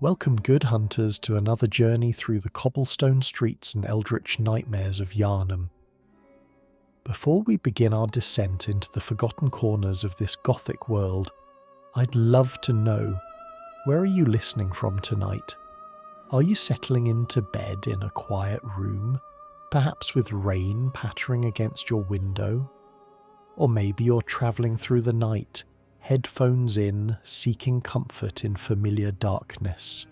Welcome, good hunters, to another journey through the cobblestone streets and eldritch nightmares of Yarnham. Before we begin our descent into the forgotten corners of this Gothic world, I'd love to know, where are you listening from tonight? Are you settling into bed in a quiet room, perhaps with rain pattering against your window? Or maybe you're travelling through the night, headphones in, seeking comfort in familiar darkness.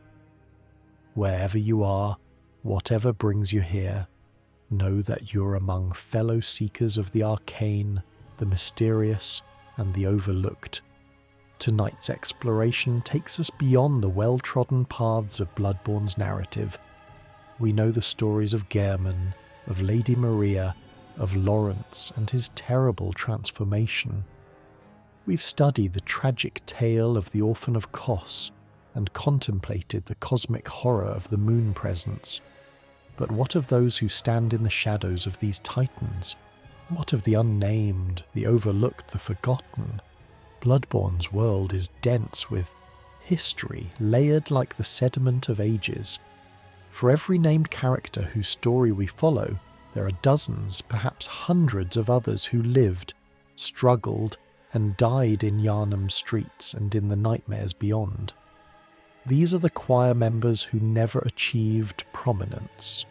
Wherever you are, whatever brings you here, know that you're among fellow seekers of the arcane, the mysterious, and the overlooked. Tonight's exploration takes us beyond the well-trodden paths of Bloodborne's narrative. We know the stories of Gehrman, of Lady Maria, of Lawrence and his terrible transformation. We've studied the tragic tale of the Orphan of Kos and contemplated the cosmic horror of the moon presence. But what of those who stand in the shadows of these titans? What of the unnamed, the overlooked, the forgotten? Bloodborne's world is dense with history layered like the sediment of ages. For every named character whose story we follow, there are dozens, perhaps hundreds of others who lived, struggled, and died in Yarnham's streets and in the nightmares beyond. These are the choir members who never achieved prominence,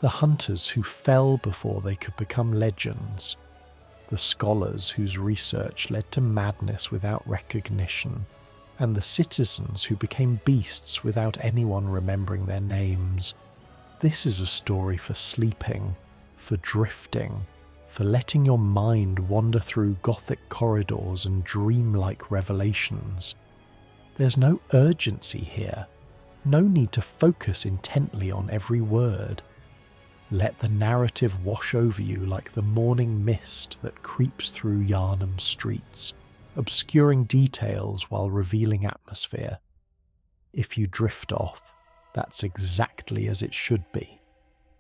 the hunters who fell before they could become legends, the scholars whose research led to madness without recognition, and the citizens who became beasts without anyone remembering their names. This is a story for sleeping, for drifting, for letting your mind wander through Gothic corridors and dreamlike revelations. There's no urgency here, no need to focus intently on every word. Let the narrative wash over you like the morning mist that creeps through Yarnham's streets, obscuring details while revealing atmosphere. If you drift off, that's exactly as it should be.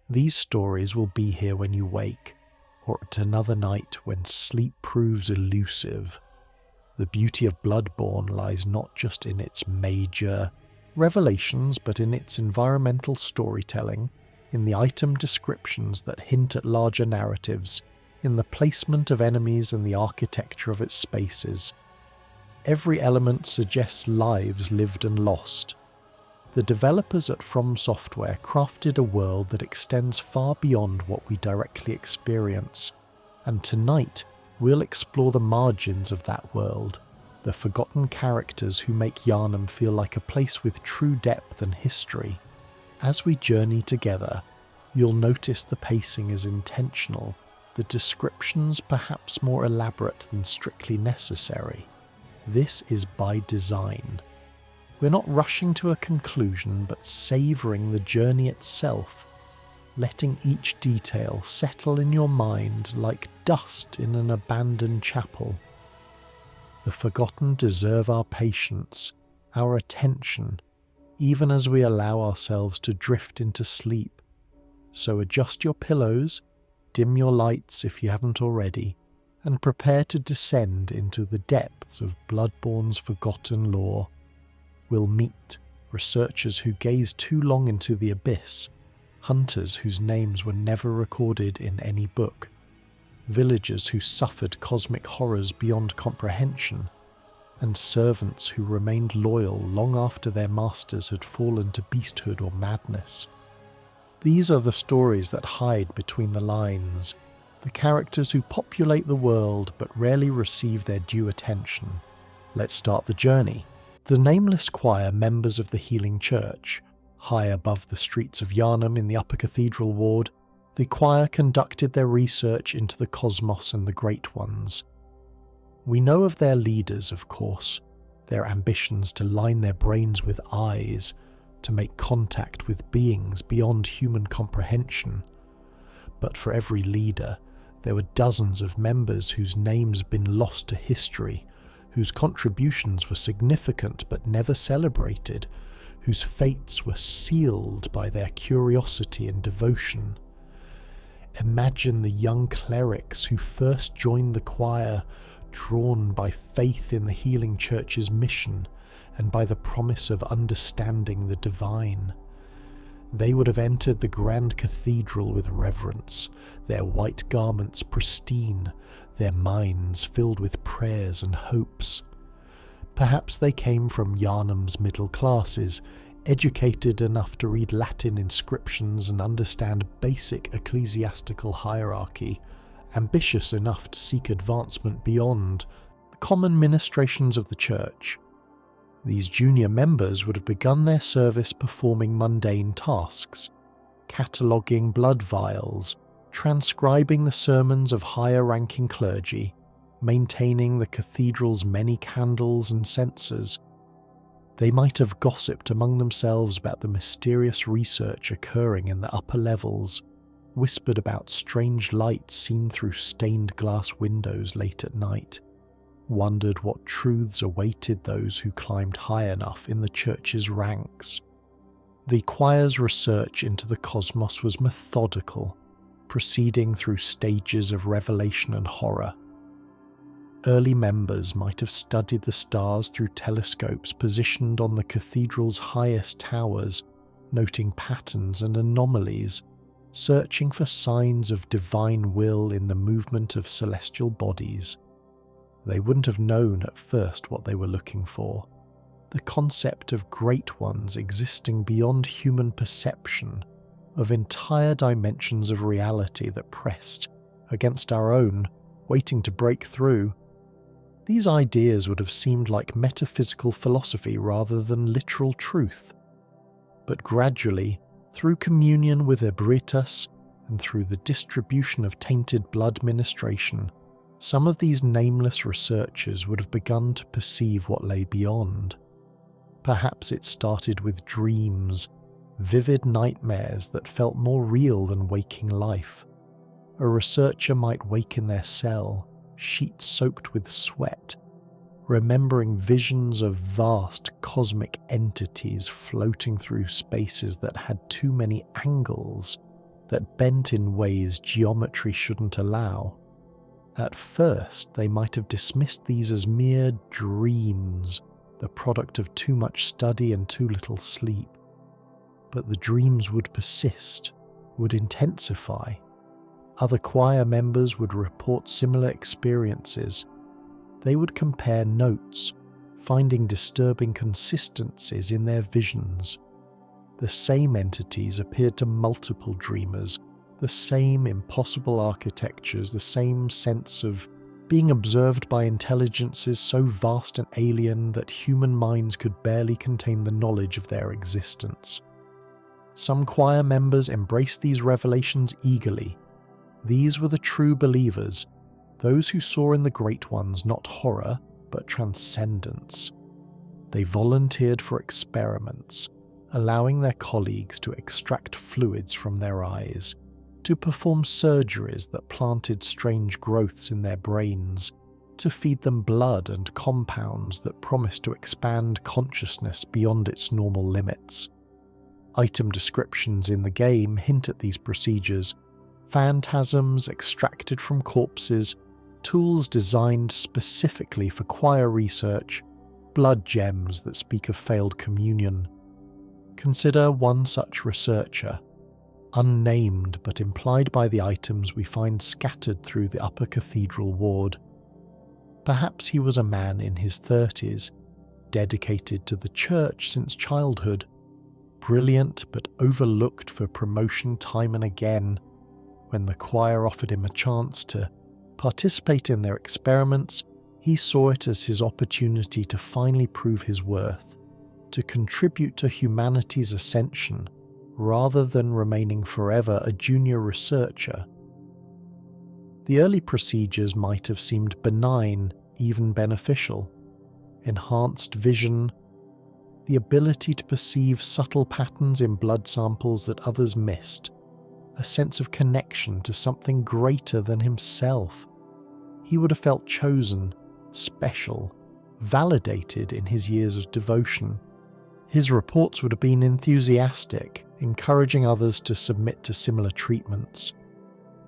These stories will be here when you wake, or at another night when sleep proves elusive. The beauty of Bloodborne lies not just in its major revelations, but in its environmental storytelling, in the item descriptions that hint at larger narratives, in the placement of enemies and the architecture of its spaces. Every element suggests lives lived and lost. The developers at FromSoftware crafted a world that extends far beyond what we directly experience, and tonight we'll explore the margins of that world, the forgotten characters who make Yarnham feel like a place with true depth and history. As we journey together, you'll notice the pacing is intentional, the descriptions perhaps more elaborate than strictly necessary. This is by design. We're not rushing to a conclusion, but savouring the journey itself, letting each detail settle in your mind like dust in an abandoned chapel. The forgotten deserve our patience, our attention, even as we allow ourselves to drift into sleep. So adjust your pillows, dim your lights if you haven't already, and prepare to descend into the depths of Bloodborne's forgotten lore. We'll meet researchers who gaze too long into the abyss, hunters whose names were never recorded in any book, villagers who suffered cosmic horrors beyond comprehension, and servants who remained loyal long after their masters had fallen to beasthood or madness. These are the stories that hide between the lines, the characters who populate the world but rarely receive their due attention. Let's start the journey. The Nameless Choir, members of the Healing Church, high above the streets of Yarnham in the Upper Cathedral Ward, the choir conducted their research into the cosmos and the Great Ones. We know of their leaders, of course, their ambitions to line their brains with eyes, to make contact with beings beyond human comprehension. But for every leader, there were dozens of members whose names had been lost to history, whose contributions were significant but never celebrated, whose fates were sealed by their curiosity and devotion. Imagine the young clerics who first joined the choir, drawn by faith in the Healing Church's mission, and by the promise of understanding the divine. They would have entered the grand cathedral with reverence, their white garments pristine, their minds filled with prayers and hopes. Perhaps they came from Yarnham's middle classes, educated enough to read Latin inscriptions and understand basic ecclesiastical hierarchy, ambitious enough to seek advancement beyond the common ministrations of the church. These junior members would have begun their service performing mundane tasks, cataloguing blood vials, transcribing the sermons of higher-ranking clergy, maintaining the cathedral's many candles and censers. They might have gossiped among themselves about the mysterious research occurring in the upper levels, whispered about strange lights seen through stained glass windows late at night, wondered what truths awaited those who climbed high enough in the church's ranks. The choir's research into the cosmos was methodical, proceeding through stages of revelation and horror. Early members might have studied the stars through telescopes positioned on the cathedral's highest towers, noting patterns and anomalies, searching for signs of divine will in the movement of celestial bodies. They wouldn't have known at first what they were looking for. The concept of great ones existing beyond human perception, of entire dimensions of reality that pressed against our own, waiting to break through. These ideas would have seemed like metaphysical philosophy rather than literal truth. But gradually, through communion with Ebritus and through the distribution of tainted blood ministration, some of these nameless researchers would have begun to perceive what lay beyond. Perhaps it started with dreams, vivid nightmares that felt more real than waking life. A researcher might wake in their cell, sheets soaked with sweat, remembering visions of vast cosmic entities floating through spaces that had too many angles, that bent in ways geometry shouldn't allow. At first, they might have dismissed these as mere dreams, the product of too much study and too little sleep. But the dreams would persist, would intensify. Other choir members would report similar experiences. They would compare notes, finding disturbing consistencies in their visions. The same entities appeared to multiple dreamers, the same impossible architectures, the same sense of being observed by intelligences so vast and alien that human minds could barely contain the knowledge of their existence. Some choir members embraced these revelations eagerly. These were the true believers, those who saw in the great ones not horror, but transcendence. They volunteered for experiments, allowing their colleagues to extract fluids from their eyes, to perform surgeries that planted strange growths in their brains, to feed them blood and compounds that promised to expand consciousness beyond its normal limits. Item descriptions in the game hint at these procedures: phantasms extracted from corpses, tools designed specifically for choir research, blood gems that speak of failed communion. Consider one such researcher, unnamed but implied by the items we find scattered through the upper cathedral ward. Perhaps he was a man in his 30s, dedicated to the church since childhood, brilliant but overlooked for promotion time and again. When the choir offered him a chance to participate in their experiments, he saw it as his opportunity to finally prove his worth, to contribute to humanity's ascension, rather than remaining forever a junior researcher. The early procedures might have seemed benign, even beneficial. Enhanced vision, the ability to perceive subtle patterns in blood samples that others missed, a sense of connection to something greater than himself. He would have felt chosen, special, validated in his years of devotion. His reports would have been enthusiastic, encouraging others to submit to similar treatments.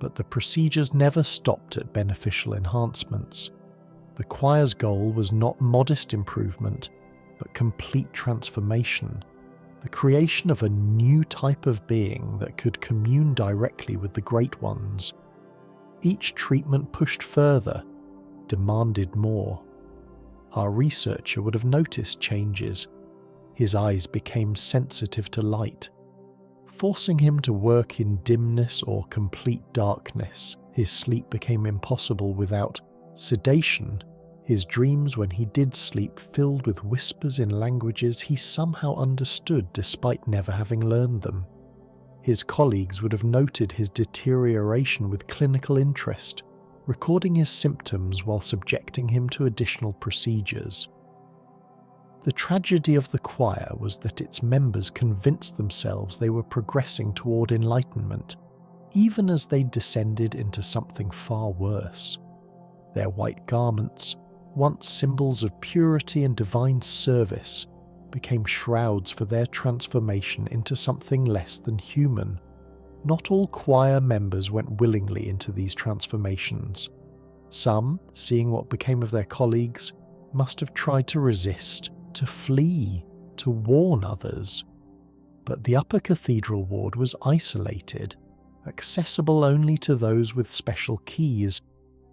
But the procedures never stopped at beneficial enhancements. The choir's goal was not modest improvement, but complete transformation, the creation of a new type of being that could commune directly with the Great Ones. Each treatment pushed further, demanded more. Our researcher would have noticed changes. His eyes became sensitive to light, forcing him to work in dimness or complete darkness. His sleep became impossible without sedation. His dreams when he did sleep filled with whispers in languages he somehow understood despite never having learned them. His colleagues would have noted his deterioration with clinical interest, recording his symptoms while subjecting him to additional procedures. The tragedy of the choir was that its members convinced themselves they were progressing toward enlightenment, even as they descended into something far worse. Their white garments, once symbols of purity and divine service, became shrouds for their transformation into something less than human. Not all choir members went willingly into these transformations. Some, seeing what became of their colleagues, must have tried to resist, to flee, to warn others. But the upper cathedral ward was isolated, accessible only to those with special keys,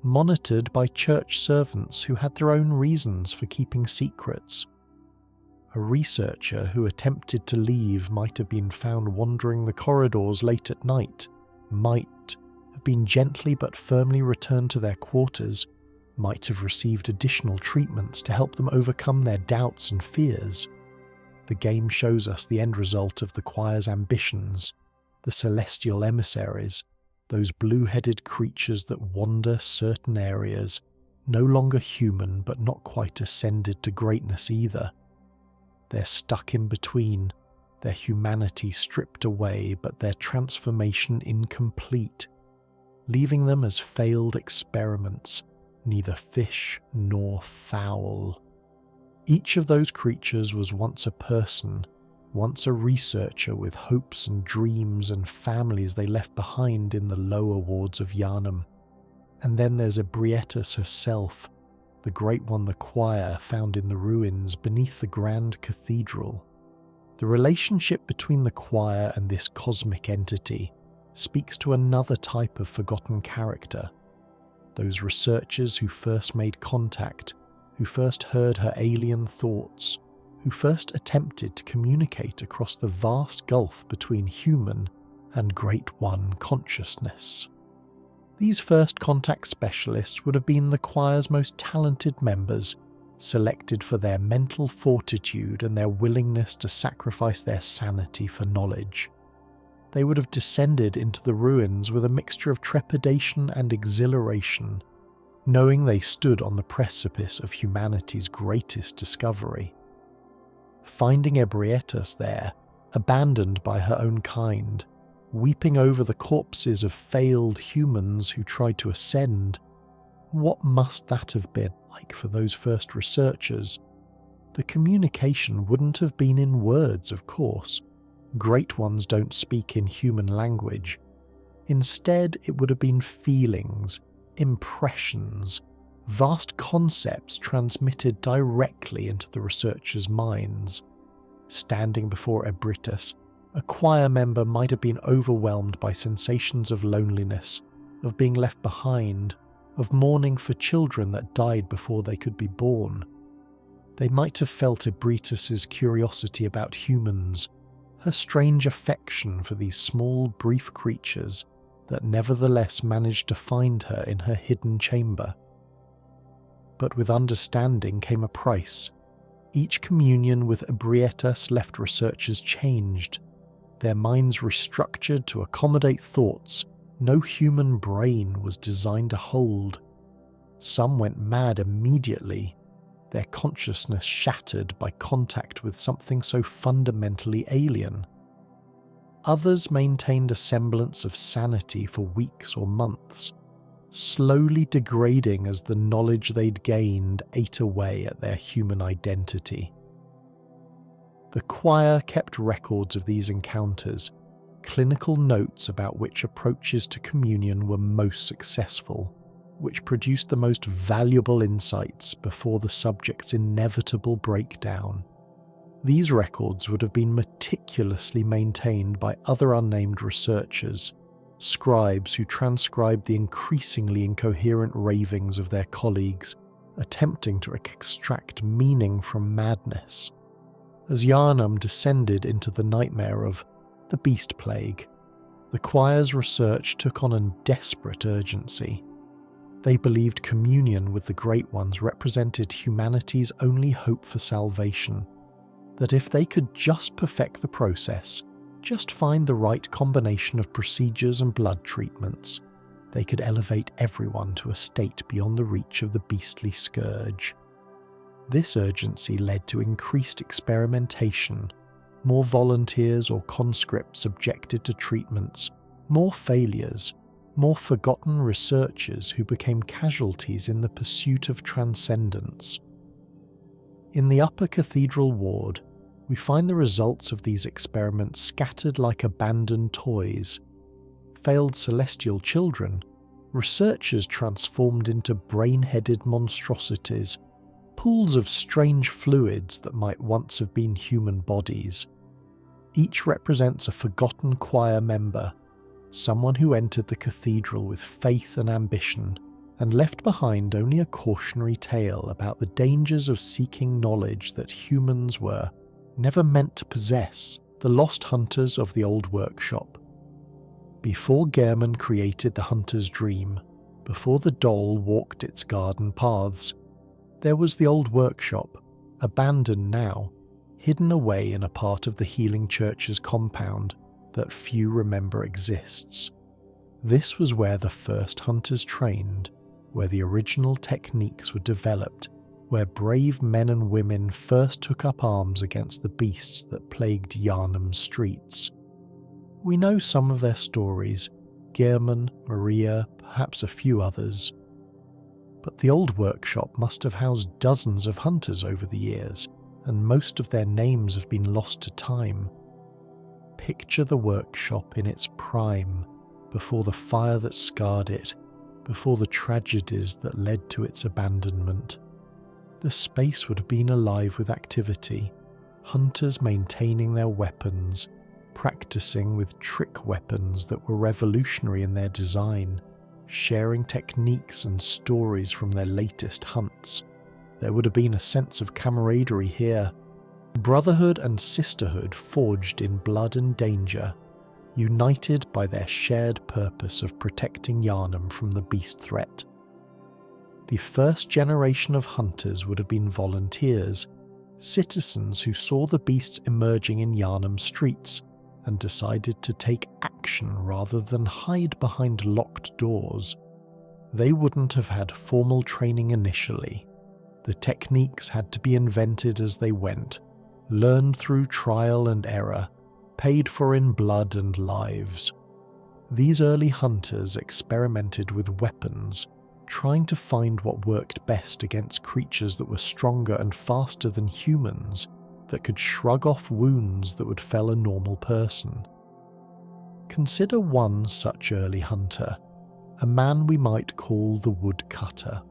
monitored by church servants who had their own reasons for keeping secrets. A researcher who attempted to leave might have been found wandering the corridors late at night, might have been gently but firmly returned to their quarters, might have received additional treatments to help them overcome their doubts and fears. The game shows us the end result of the choir's ambitions, the celestial emissaries, those blue-headed creatures that wander certain areas, no longer human but not quite ascended to greatness either. They're stuck in between, their humanity stripped away but their transformation incomplete, leaving them as failed experiments, neither fish nor fowl. Each of those creatures was once a person, once a researcher with hopes and dreams and families they left behind in the lower wards of Yarnham. And then there's Abhorrent herself, the great one the choir found in the ruins beneath the grand cathedral. The relationship between the choir and this cosmic entity speaks to another type of forgotten character. Those researchers who first made contact, who first heard her alien thoughts, who first attempted to communicate across the vast gulf between human and Great One consciousness. These first contact specialists would have been the choir's most talented members, selected for their mental fortitude and their willingness to sacrifice their sanity for knowledge. They would have descended into the ruins with a mixture of trepidation and exhilaration, knowing they stood on the precipice of humanity's greatest discovery. Finding Abhorrent there, abandoned by her own kind, weeping over the corpses of failed humans who tried to ascend, what must that have been like for those first researchers? The communication wouldn't have been in words, of course. Great Ones don't speak in human language. Instead, it would have been feelings, impressions, vast concepts transmitted directly into the researchers' minds. Standing before Abhorrent, a choir member might have been overwhelmed by sensations of loneliness, of being left behind, of mourning for children that died before they could be born. They might have felt Abhorrent's curiosity about humans, her strange affection for these small, brief creatures that nevertheless managed to find her in her hidden chamber. But with understanding came a price. Each communion with Abhorrent left researchers changed, their minds restructured to accommodate thoughts no human brain was designed to hold. Some went mad immediately, their consciousness shattered by contact with something so fundamentally alien. Others maintained a semblance of sanity for weeks or months, slowly degrading as the knowledge they'd gained ate away at their human identity. The choir kept records of these encounters, clinical notes about which approaches to communion were most successful, which produced the most valuable insights before the subject's inevitable breakdown. These records would have been meticulously maintained by other unnamed researchers, scribes who transcribed the increasingly incoherent ravings of their colleagues, attempting to extract meaning from madness. As Yarnham descended into the nightmare of the Beast Plague, the choir's research took on a desperate urgency. They believed communion with the Great Ones represented humanity's only hope for salvation, that if they could just perfect the process, just find the right combination of procedures and blood treatments, they could elevate everyone to a state beyond the reach of the beastly scourge. This urgency led to increased experimentation, more volunteers or conscripts subjected to treatments, more failures, more forgotten researchers who became casualties in the pursuit of transcendence. In the upper cathedral ward, we find the results of these experiments scattered like abandoned toys. Failed celestial children, researchers transformed into brain-headed monstrosities, pools of strange fluids that might once have been human bodies. Each represents a forgotten choir member, someone who entered the cathedral with faith and ambition, and left behind only a cautionary tale about the dangers of seeking knowledge that humans were never meant to possess, the lost hunters of the old workshop. Before Gehrman created the hunter's dream, before the doll walked its garden paths, there was the old workshop, abandoned now, hidden away in a part of the Healing Church's compound that few remember exists. This was where the first hunters trained, where the original techniques were developed, where brave men and women first took up arms against the beasts that plagued Yarnham's streets. We know some of their stories, Gehrman, Maria, perhaps a few others. But the old workshop must have housed dozens of hunters over the years, and most of their names have been lost to time. Picture the workshop in its prime, before the fire that scarred it, before the tragedies that led to its abandonment. The space would have been alive with activity, hunters maintaining their weapons, practicing with trick weapons that were revolutionary in their design, sharing techniques and stories from their latest hunts. There would have been a sense of camaraderie here, brotherhood and sisterhood forged in blood and danger, united by their shared purpose of protecting Yarnham from the beast threat. The first generation of hunters would have been volunteers, citizens who saw the beasts emerging in Yarnham streets and decided to take action rather than hide behind locked doors. They wouldn't have had formal training initially. The techniques had to be invented as they went, learned through trial and error, paid for in blood and lives. These early hunters experimented with weapons, trying to find what worked best against creatures that were stronger and faster than humans, that could shrug off wounds that would fell a normal person. Consider one such early hunter, a man we might call the woodcutter.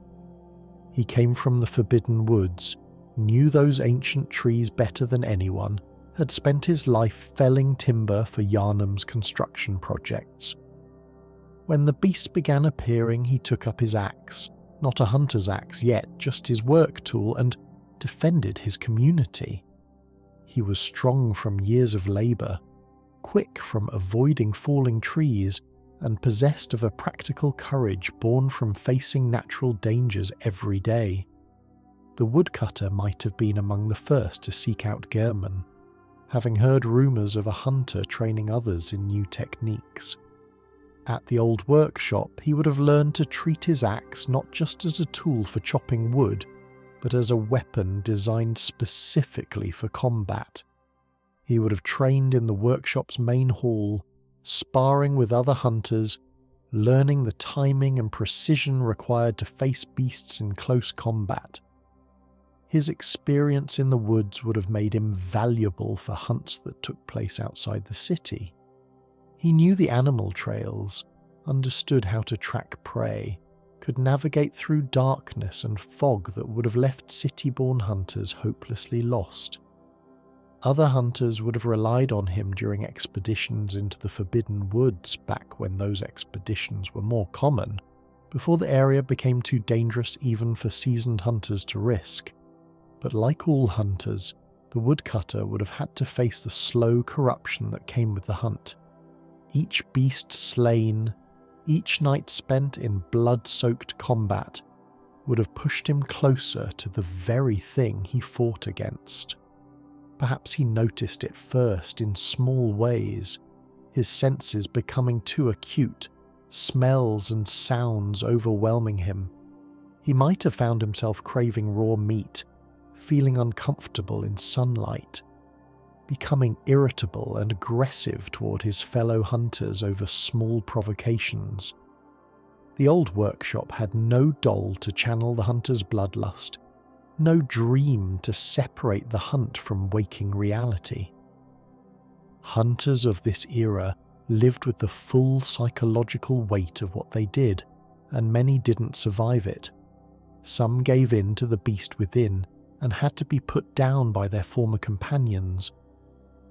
He came from the Forbidden Woods, knew those ancient trees better than anyone, had spent his life felling timber for Yarnham's construction projects. When the beasts began appearing, he took up his axe, not a hunter's axe yet, just his work tool, and defended his community. He was strong from years of labour, quick from avoiding falling trees, and possessed of a practical courage born from facing natural dangers every day. The woodcutter might have been among the first to seek out Gehrman, having heard rumours of a hunter training others in new techniques. At the old workshop, he would have learned to treat his axe not just as a tool for chopping wood, but as a weapon designed specifically for combat. He would have trained in the workshop's main hall, sparring with other hunters, learning the timing and precision required to face beasts in close combat. His experience in the woods would have made him valuable for hunts that took place outside the city. He knew the animal trails, understood how to track prey, could navigate through darkness and fog that would have left city-born hunters hopelessly lost. Other hunters would have relied on him during expeditions into the Forbidden Woods back when those expeditions were more common, before the area became too dangerous even for seasoned hunters to risk. But like all hunters, the woodcutter would have had to face the slow corruption that came with the hunt. Each beast slain, each night spent in blood-soaked combat, would have pushed him closer to the very thing he fought against. Perhaps he noticed it first in small ways, his senses becoming too acute, smells and sounds overwhelming him. He might have found himself craving raw meat, feeling uncomfortable in sunlight, becoming irritable and aggressive toward his fellow hunters over small provocations. The old workshop had no doll to channel the hunter's bloodlust, no dream to separate the hunt from waking reality. Hunters of this era lived with the full psychological weight of what they did, and many didn't survive it. Some gave in to the beast within and had to be put down by their former companions.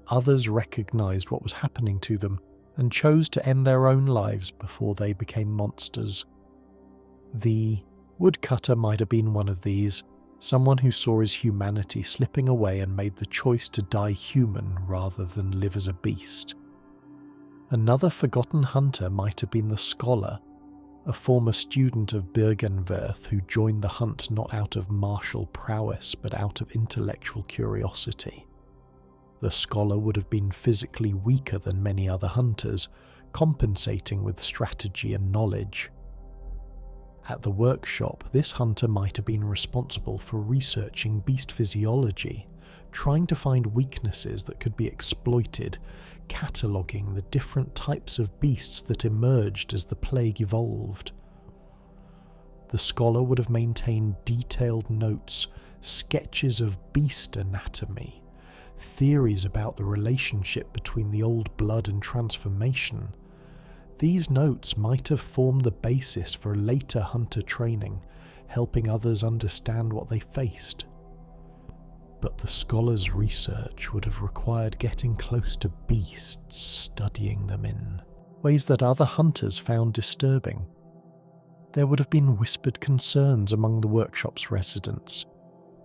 Others recognized what was happening to them and chose to end their own lives before they became monsters. The woodcutter might have been one of these, someone who saw his humanity slipping away and made the choice to die human rather than live as a beast. Another forgotten hunter might have been the scholar, a former student of Bergenwerth who joined the hunt not out of martial prowess but out of intellectual curiosity. The scholar would have been physically weaker than many other hunters, compensating with strategy and knowledge. At the workshop, this hunter might have been responsible for researching beast physiology, trying to find weaknesses that could be exploited, cataloguing the different types of beasts that emerged as the plague evolved. The scholar would have maintained detailed notes, sketches of beast anatomy, theories about the relationship between the old blood and transformation. These notes might have formed the basis for later hunter training, helping others understand what they faced. But the scholar's research would have required getting close to beasts, studying them in ways that other hunters found disturbing. There would have been whispered concerns among the workshop's residents.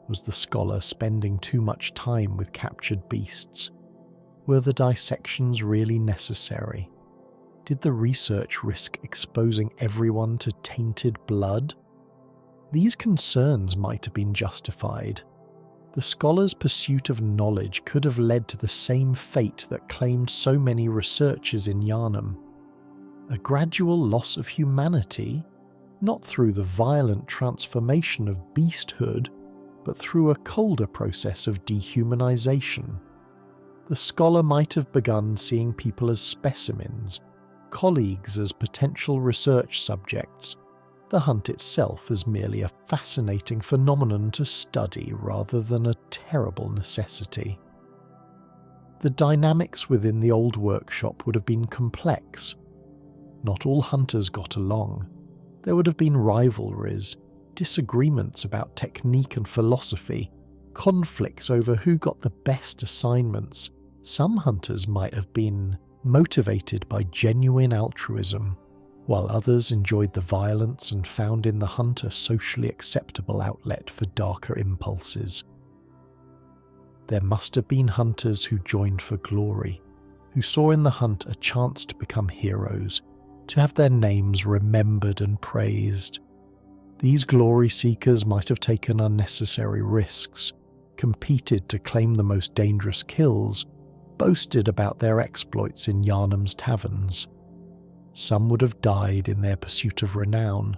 Was the scholar spending too much time with captured beasts? Were the dissections really necessary? Did the research risk exposing everyone to tainted blood? These concerns might have been justified. The scholar's pursuit of knowledge could have led to the same fate that claimed so many researchers in Yarnham. A gradual loss of humanity, not through the violent transformation of beasthood, but through a colder process of dehumanization. The scholar might have begun seeing people as specimens, colleagues as potential research subjects, the hunt itself as merely a fascinating phenomenon to study rather than a terrible necessity. The dynamics within the old workshop would have been complex. Not all hunters got along. There would have been rivalries, disagreements about technique and philosophy, conflicts over who got the best assignments. Some hunters might have been motivated by genuine altruism, while others enjoyed the violence and found in the hunt a socially acceptable outlet for darker impulses. There must have been hunters who joined for glory, who saw in the hunt a chance to become heroes, to have their names remembered and praised. These glory seekers might have taken unnecessary risks, competed to claim the most dangerous kills, boasted about their exploits in Yarnham's taverns. Some would have died in their pursuit of renown,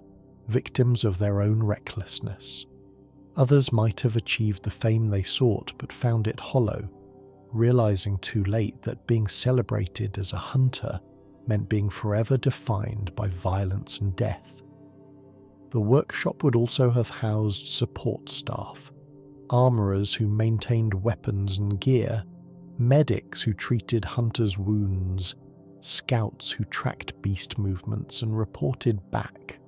victims of their own recklessness. Others might have achieved the fame they sought but found it hollow, realizing too late that being celebrated as a hunter meant being forever defined by violence and death. The workshop would also have housed support staff, armourers who maintained weapons and gear, medics who treated hunters' wounds, scouts who tracked beast movements and reported back.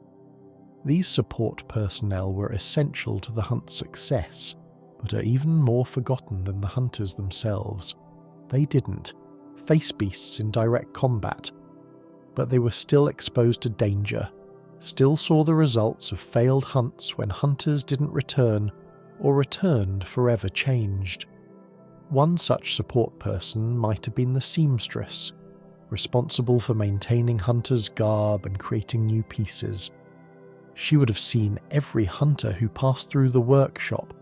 These support personnel were essential to the hunt's success, but are even more forgotten than the hunters themselves. They didn't face beasts in direct combat, but they were still exposed to danger, still saw the results of failed hunts when hunters didn't return, or returned forever changed. One such support person might have been the seamstress, responsible for maintaining hunters' garb and creating new pieces. She would have seen every hunter who passed through the workshop,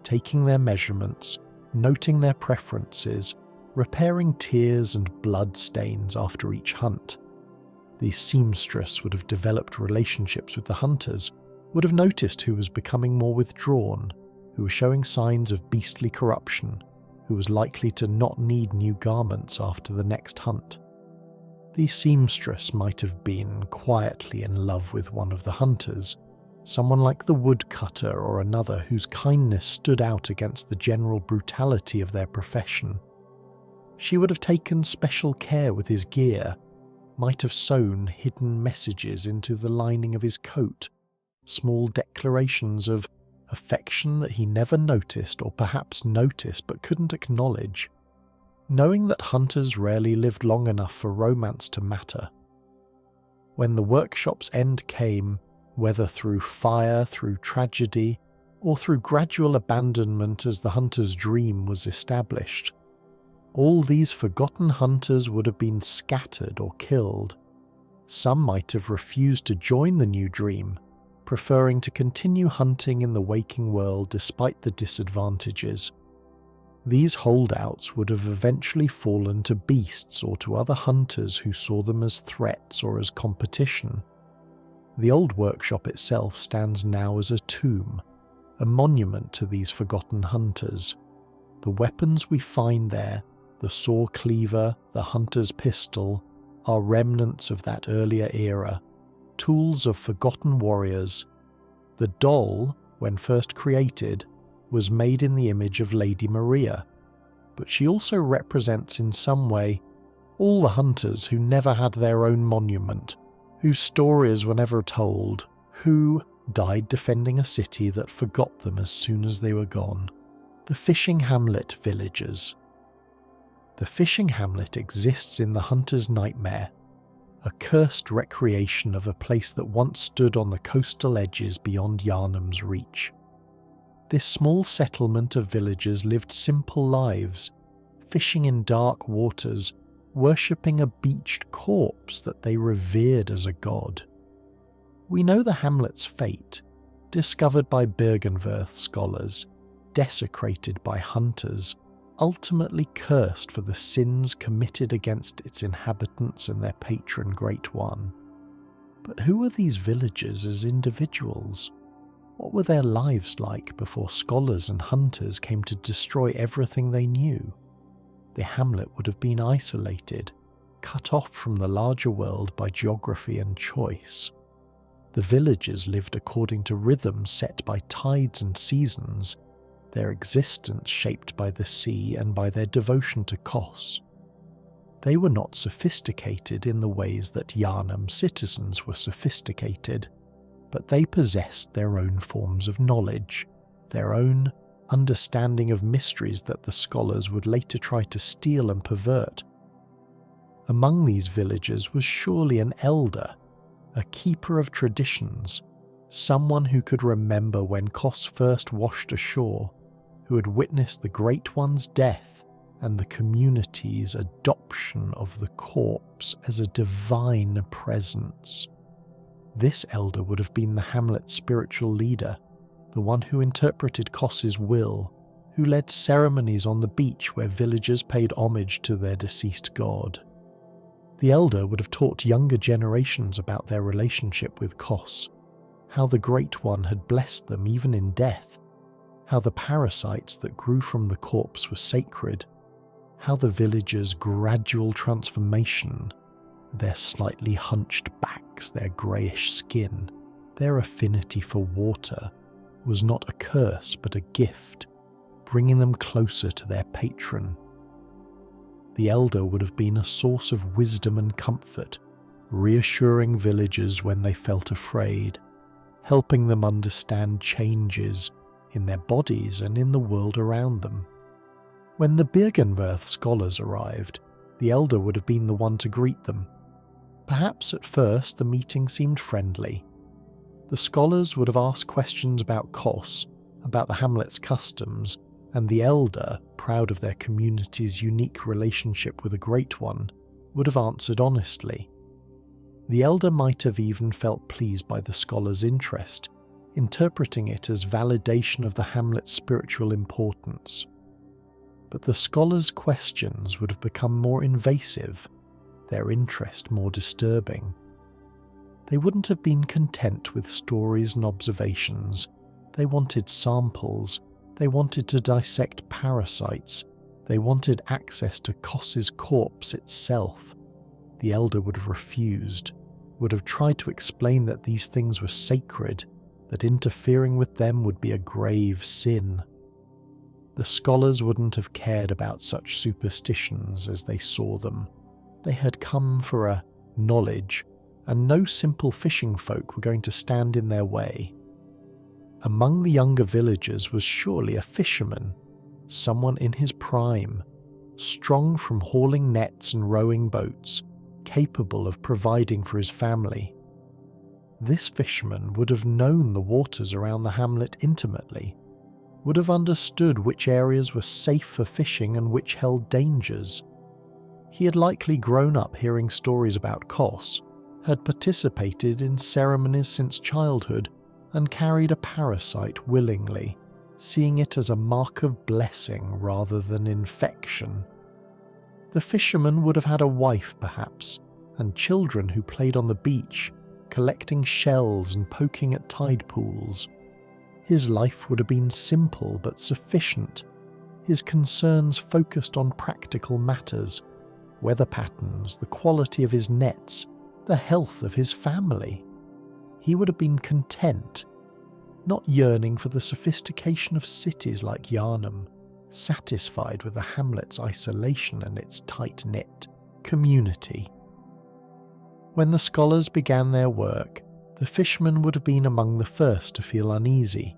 taking their measurements, noting their preferences, repairing tears and blood stains after each hunt. The seamstress would have developed relationships with the hunters, would have noticed who was becoming more withdrawn, who was showing signs of beastly corruption, who was likely to not need new garments after the next hunt. The seamstress might have been quietly in love with one of the hunters, someone like the woodcutter or another whose kindness stood out against the general brutality of their profession. She would have taken special care with his gear, might have sewn hidden messages into the lining of his coat, small declarations of affection that he never noticed or perhaps noticed but couldn't acknowledge. Knowing that hunters rarely lived long enough for romance to matter. When the workshop's end came, whether through fire, through tragedy, or through gradual abandonment as the hunter's dream was established, all these forgotten hunters would have been scattered or killed. Some might have refused to join the new dream, preferring to continue hunting in the waking world despite the disadvantages. These holdouts would have eventually fallen to beasts or to other hunters who saw them as threats or as competition. The old workshop itself stands now as a tomb, a monument to these forgotten hunters. The weapons we find there, the saw cleaver, the hunter's pistol, are remnants of that earlier era, tools of forgotten warriors. The doll, when first created, was made in the image of Lady Maria, but she also represents in some way all the hunters who never had their own monument, whose stories were never told, who died defending a city that forgot them as soon as they were gone. The Fishing Hamlet villagers. The Fishing Hamlet exists in the hunter's nightmare, a cursed recreation of a place that once stood on the coastal edges beyond Yarnham's reach. This small settlement of villagers lived simple lives, fishing in dark waters, worshipping a beached corpse that they revered as a god. We know the hamlet's fate, discovered by Bergenwerth scholars, desecrated by hunters, ultimately cursed for the sins committed against its inhabitants and their patron Great One. But who were these villagers as individuals? What were their lives like before scholars and hunters came to destroy everything they knew? The hamlet would have been isolated, cut off from the larger world by geography and choice. The villagers lived according to rhythms set by tides and seasons, their existence shaped by the sea and by their devotion to Kos. They were not sophisticated in the ways that Yarnham citizens were sophisticated, but they possessed their own forms of knowledge, their own understanding of mysteries that the scholars would later try to steal and pervert. Among these villagers was surely an elder, a keeper of traditions, someone who could remember when Kos first washed ashore, who had witnessed the Great One's death and the community's adoption of the corpse as a divine presence. This elder would have been the hamlet's spiritual leader, the one who interpreted Kos's will, who led ceremonies on the beach where villagers paid homage to their deceased god. The elder would have taught younger generations about their relationship with Kos, how the Great One had blessed them even in death, how the parasites that grew from the corpse were sacred, how the villagers' gradual transformation, their slightly hunched backs, their greyish skin, their affinity for water, was not a curse but a gift, bringing them closer to their patron. The elder would have been a source of wisdom and comfort, reassuring villagers when they felt afraid, helping them understand changes in their bodies and in the world around them. When the Bergenwerth scholars arrived, the elder would have been the one to greet them. Perhaps at first the meeting seemed friendly. The scholars would have asked questions about Kos, about the hamlet's customs, and the elder, proud of their community's unique relationship with a Great One, would have answered honestly. The elder might have even felt pleased by the scholars' interest, interpreting it as validation of the hamlet's spiritual importance. But the scholars' questions would have become more invasive, their interest more disturbing. They wouldn't have been content with stories and observations. They wanted samples. They wanted to dissect parasites. They wanted access to Kos's corpse itself. The elder would have refused, would have tried to explain that these things were sacred, that interfering with them would be a grave sin. The scholars wouldn't have cared about such superstitions as they saw them. They had come for a knowledge, and no simple fishing folk were going to stand in their way. Among the younger villagers was surely a fisherman, someone in his prime, strong from hauling nets and rowing boats, capable of providing for his family. This fisherman would have known the waters around the hamlet intimately, would have understood which areas were safe for fishing and which held dangers. He had likely grown up hearing stories about Kos, had participated in ceremonies since childhood, and carried a parasite willingly, seeing it as a mark of blessing rather than infection. The fisherman would have had a wife, perhaps, and children who played on the beach, collecting shells and poking at tide pools. His life would have been simple but sufficient. His concerns focused on practical matters, weather patterns, the quality of his nets, the health of his family. He would have been content, not yearning for the sophistication of cities like Yarnham, satisfied with the hamlet's isolation and its tight-knit community. When the scholars began their work, the fisherman would have been among the first to feel uneasy.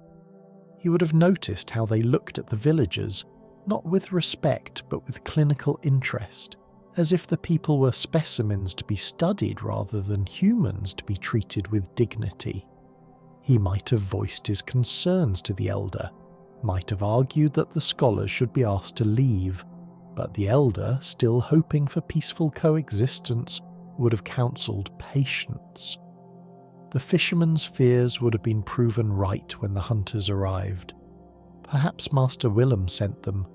He would have noticed how they looked at the villagers, not with respect but with clinical interest, as if the people were specimens to be studied rather than humans to be treated with dignity. He might have voiced his concerns to the elder, might have argued that the scholars should be asked to leave, but the elder, still hoping for peaceful coexistence, would have counselled patience. The fisherman's fears would have been proven right when the hunters arrived. Perhaps Master Willem sent them,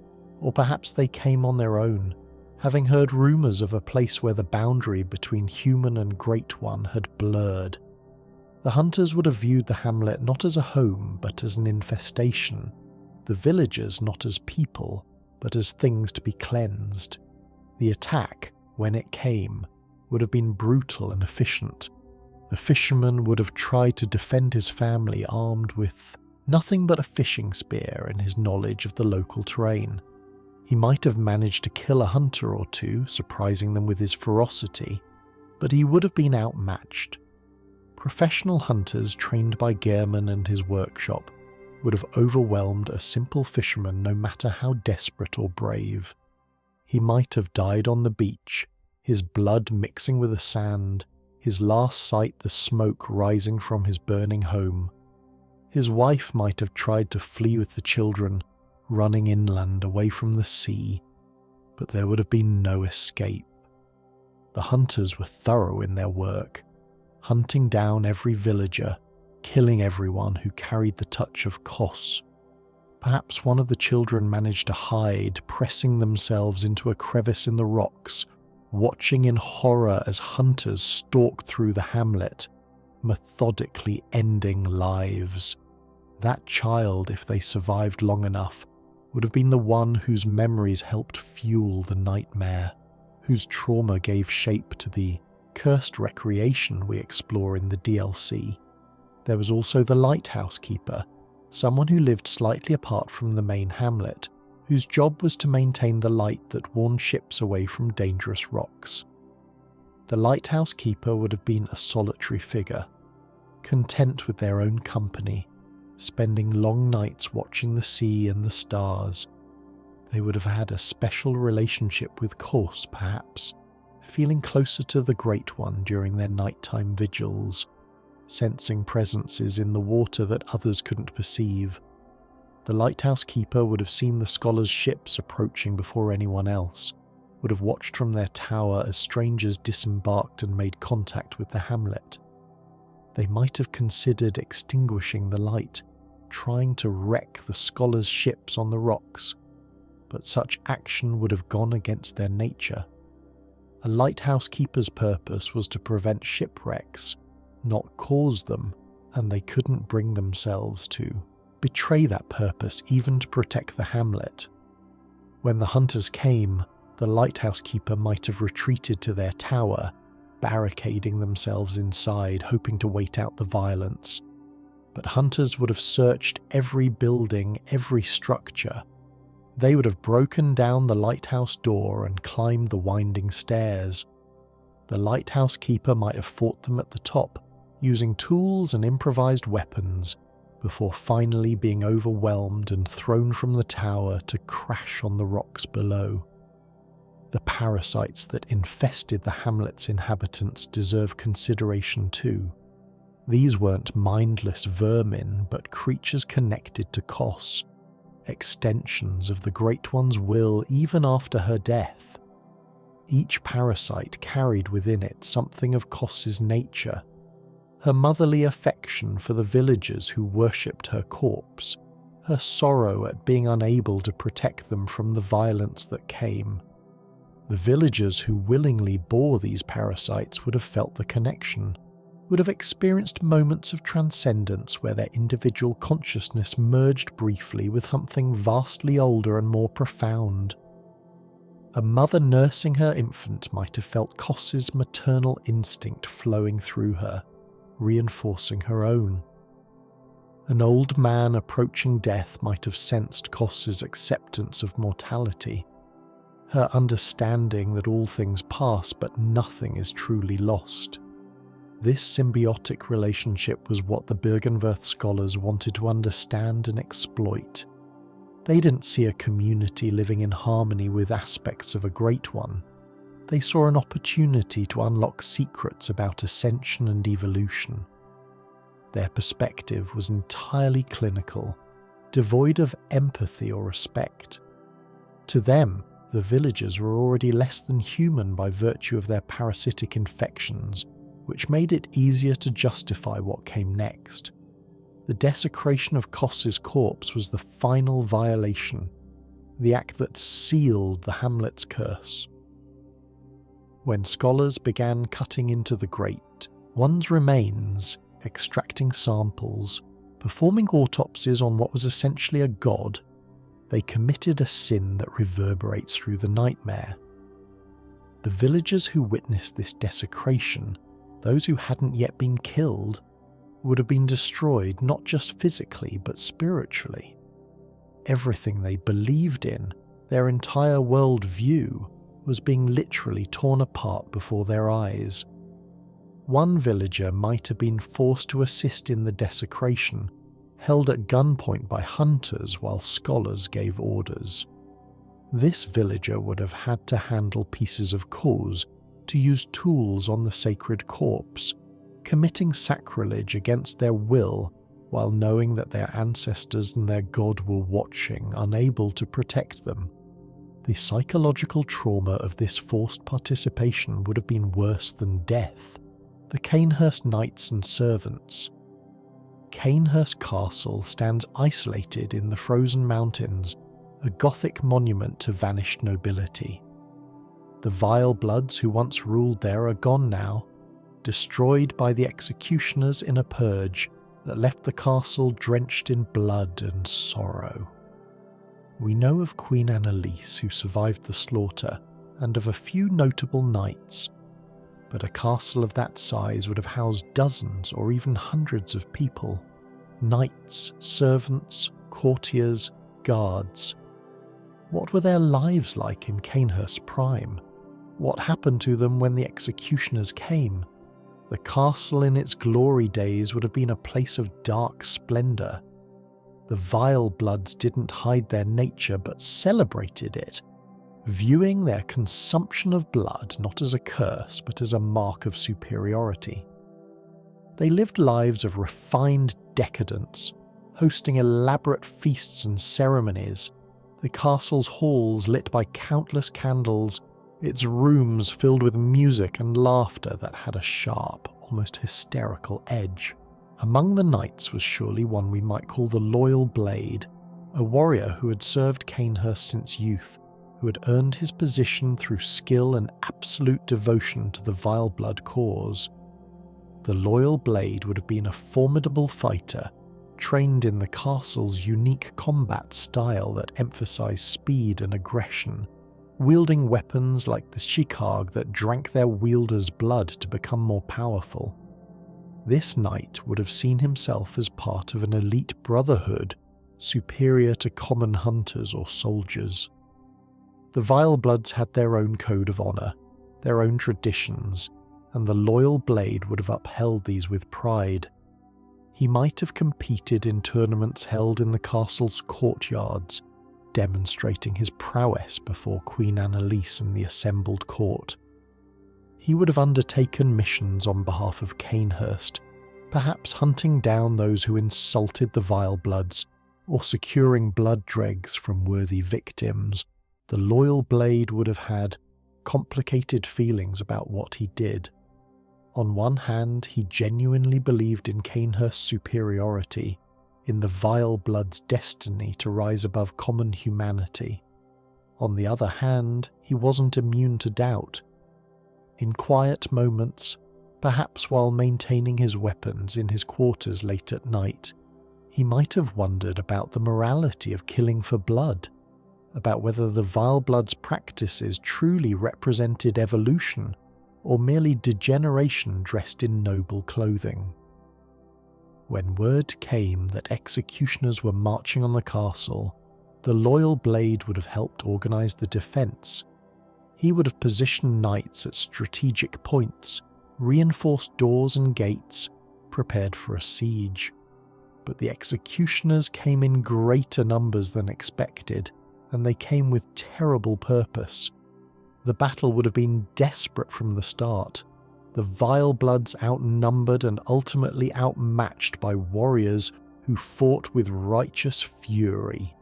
or perhaps they came on their own, having heard rumours of a place where the boundary between human and Great One had blurred. The hunters would have viewed the hamlet not as a home but as an infestation, the villagers not as people but as things to be cleansed. The attack, when it came, would have been brutal and efficient. The fisherman would have tried to defend his family armed with nothing but a fishing spear and his knowledge of the local terrain. He might have managed to kill a hunter or two, surprising them with his ferocity, but he would have been outmatched. Professional hunters trained by Gehrman and his workshop would have overwhelmed a simple fisherman no matter how desperate or brave. He might have died on the beach, his blood mixing with the sand, his last sight the smoke rising from his burning home. His wife might have tried to flee with the children, running inland away from the sea, but there would have been no escape. The hunters were thorough in their work, hunting down every villager, killing everyone who carried the touch of Kos. Perhaps one of the children managed to hide, pressing themselves into a crevice in the rocks, watching in horror as hunters stalked through the hamlet, methodically ending lives. That child, if they survived long enough, would have been the one whose memories helped fuel the nightmare, whose trauma gave shape to the cursed recreation we explore in the DLC. There was also the lighthouse keeper, someone who lived slightly apart from the main hamlet, whose job was to maintain the light that warned ships away from dangerous rocks. The lighthouse keeper would have been a solitary figure, content with their own company, spending long nights watching the sea and the stars. They would have had a special relationship with Kors, perhaps, feeling closer to the Great One during their nighttime vigils, sensing presences in the water that others couldn't perceive. The lighthouse keeper would have seen the scholars' ships approaching before anyone else, would have watched from their tower as strangers disembarked and made contact with the hamlet. They might have considered extinguishing the light, trying to wreck the scholars' ships on the rocks, but such action would have gone against their nature. A lighthouse keeper's purpose was to prevent shipwrecks, not cause them, and they couldn't bring themselves to betray that purpose even to protect the hamlet. When the hunters came, the lighthouse keeper might have retreated to their tower, barricading themselves inside, hoping to wait out the violence. But hunters would have searched every building, every structure. They would have broken down the lighthouse door and climbed the winding stairs. The lighthouse keeper might have fought them at the top, using tools and improvised weapons, before finally being overwhelmed and thrown from the tower to crash on the rocks below. The parasites that infested the hamlet's inhabitants deserve consideration too. These weren't mindless vermin, but creatures connected to Kos, extensions of the Great One's will even after her death. Each parasite carried within it something of Kos's nature, her motherly affection for the villagers who worshipped her corpse, her sorrow at being unable to protect them from the violence that came. The villagers who willingly bore these parasites would have felt the connection, would have experienced moments of transcendence where their individual consciousness merged briefly with something vastly older and more profound. A mother nursing her infant might have felt Kos's maternal instinct flowing through her, reinforcing her own. An old man approaching death might have sensed Kos's acceptance of mortality, her understanding that all things pass but nothing is truly lost. This symbiotic relationship was what the Bergenwerth scholars wanted to understand and exploit. They didn't see a community living in harmony with aspects of a Great One. They saw an opportunity to unlock secrets about ascension and evolution. Their perspective was entirely clinical, devoid of empathy or respect. To them, the villagers were already less than human by virtue of their parasitic infections, which made it easier to justify what came next. The desecration of Kos's corpse was the final violation, the act that sealed the hamlet's curse. When scholars began cutting into the grate, one's remains, extracting samples, performing autopsies on what was essentially a god, they committed a sin that reverberates through the nightmare. The villagers who witnessed this desecration, those who hadn't yet been killed, would have been destroyed not just physically but spiritually. Everything they believed in, their entire world view, was being literally torn apart before their eyes. One villager might have been forced to assist in the desecration, held at gunpoint by hunters while scholars gave orders. This villager would have had to handle pieces of cause, to use tools on the sacred corpse, committing sacrilege against their will while knowing that their ancestors and their god were watching, unable to protect them. The psychological trauma of this forced participation would have been worse than death. The Cainhurst knights and servants. Cainhurst Castle stands isolated in the frozen mountains, a Gothic monument to vanished nobility. The vile bloods who once ruled there are gone now, destroyed by the executioners in a purge that left the castle drenched in blood and sorrow. We know of Queen Annalise who survived the slaughter, and of a few notable knights, but a castle of that size would have housed dozens or even hundreds of people, knights, servants, courtiers, guards. What were their lives like in Cainhurst's prime? What happened to them when the executioners came? The castle in its glory days would have been a place of dark splendour, The vile bloods didn't hide their nature but celebrated it, viewing their consumption of blood not as a curse but as a mark of superiority. They lived lives of refined decadence, hosting elaborate feasts and ceremonies, the castle's halls lit by countless candles, its rooms filled with music and laughter that had a sharp, almost hysterical edge. Among the knights was surely one we might call the Loyal Blade, a warrior who had served Cainhurst since youth, who had earned his position through skill and absolute devotion to the vile blood cause. The Loyal Blade would have been a formidable fighter, trained in the castle's unique combat style that emphasized speed and aggression, wielding weapons like the shikarg that drank their wielder's blood to become more powerful. This knight would have seen himself as part of an elite brotherhood, superior to common hunters or soldiers. The vile bloods had their own code of honour, their own traditions, and the Loyal Blade would have upheld these with pride. He might have competed in tournaments held in the castle's courtyards, demonstrating his prowess before Queen Annalise and the assembled court. He would have undertaken missions on behalf of Cainhurst, perhaps hunting down those who insulted the vile bloods, or securing blood dregs from worthy victims. The Loyal Blade would have had complicated feelings about what he did. On one hand, he genuinely believed in Cainhurst's superiority, in the vile blood's destiny to rise above common humanity. On the other hand, he wasn't immune to doubt. In quiet moments, perhaps while maintaining his weapons in his quarters late at night, he might have wondered about the morality of killing for blood, about whether the vile blood's practices truly represented evolution or merely degeneration dressed in noble clothing. When word came that executioners were marching on the castle, the Loyal Blade would have helped organise the defence. He would have positioned knights at strategic points, reinforced doors and gates, prepared for a siege. But the executioners came in greater numbers than expected, and they came with terrible purpose. The battle would have been desperate from the start, the vile bloods outnumbered and ultimately outmatched by warriors who fought with righteous fury.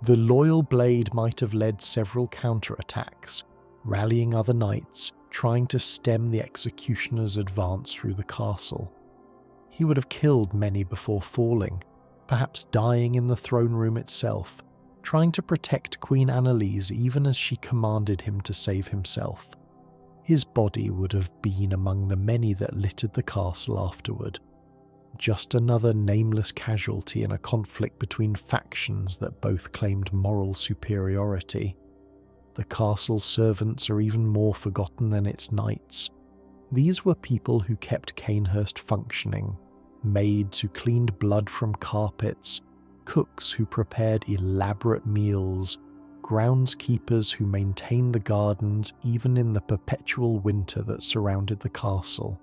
The Loyal Blade might have led several counterattacks, rallying other knights, trying to stem the executioners' advance through the castle. He would have killed many before falling, perhaps dying in the throne room itself, trying to protect Queen Annalise even as she commanded him to save himself. His body would have been among the many that littered the castle afterward. Just another nameless casualty in a conflict between factions that both claimed moral superiority. The castle's servants are even more forgotten than its knights. These were people who kept Cainhurst functioning, maids who cleaned blood from carpets, cooks who prepared elaborate meals, groundskeepers who maintained the gardens even in the perpetual winter that surrounded the castle.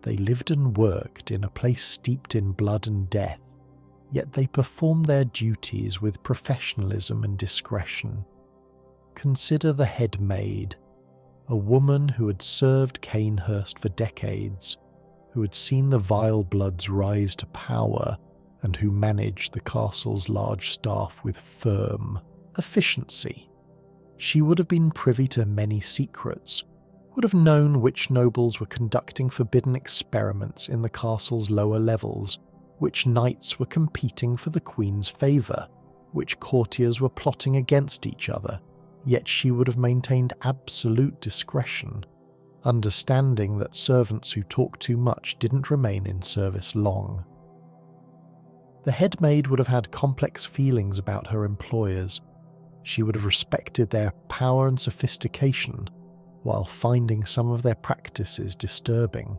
They lived and worked in a place steeped in blood and death, yet they performed their duties with professionalism and discretion. Consider the head maid, a woman who had served Cainhurst for decades, who had seen the vile bloods rise to power, and who managed the castle's large staff with firm efficiency. She would have been privy to many secrets, would have known which nobles were conducting forbidden experiments in the castle's lower levels, which knights were competing for the queen's favour, which courtiers were plotting against each other, yet she would have maintained absolute discretion, understanding that servants who talked too much didn't remain in service long. The head maid would have had complex feelings about her employers. She would have respected their power and sophistication, while finding some of their practices disturbing.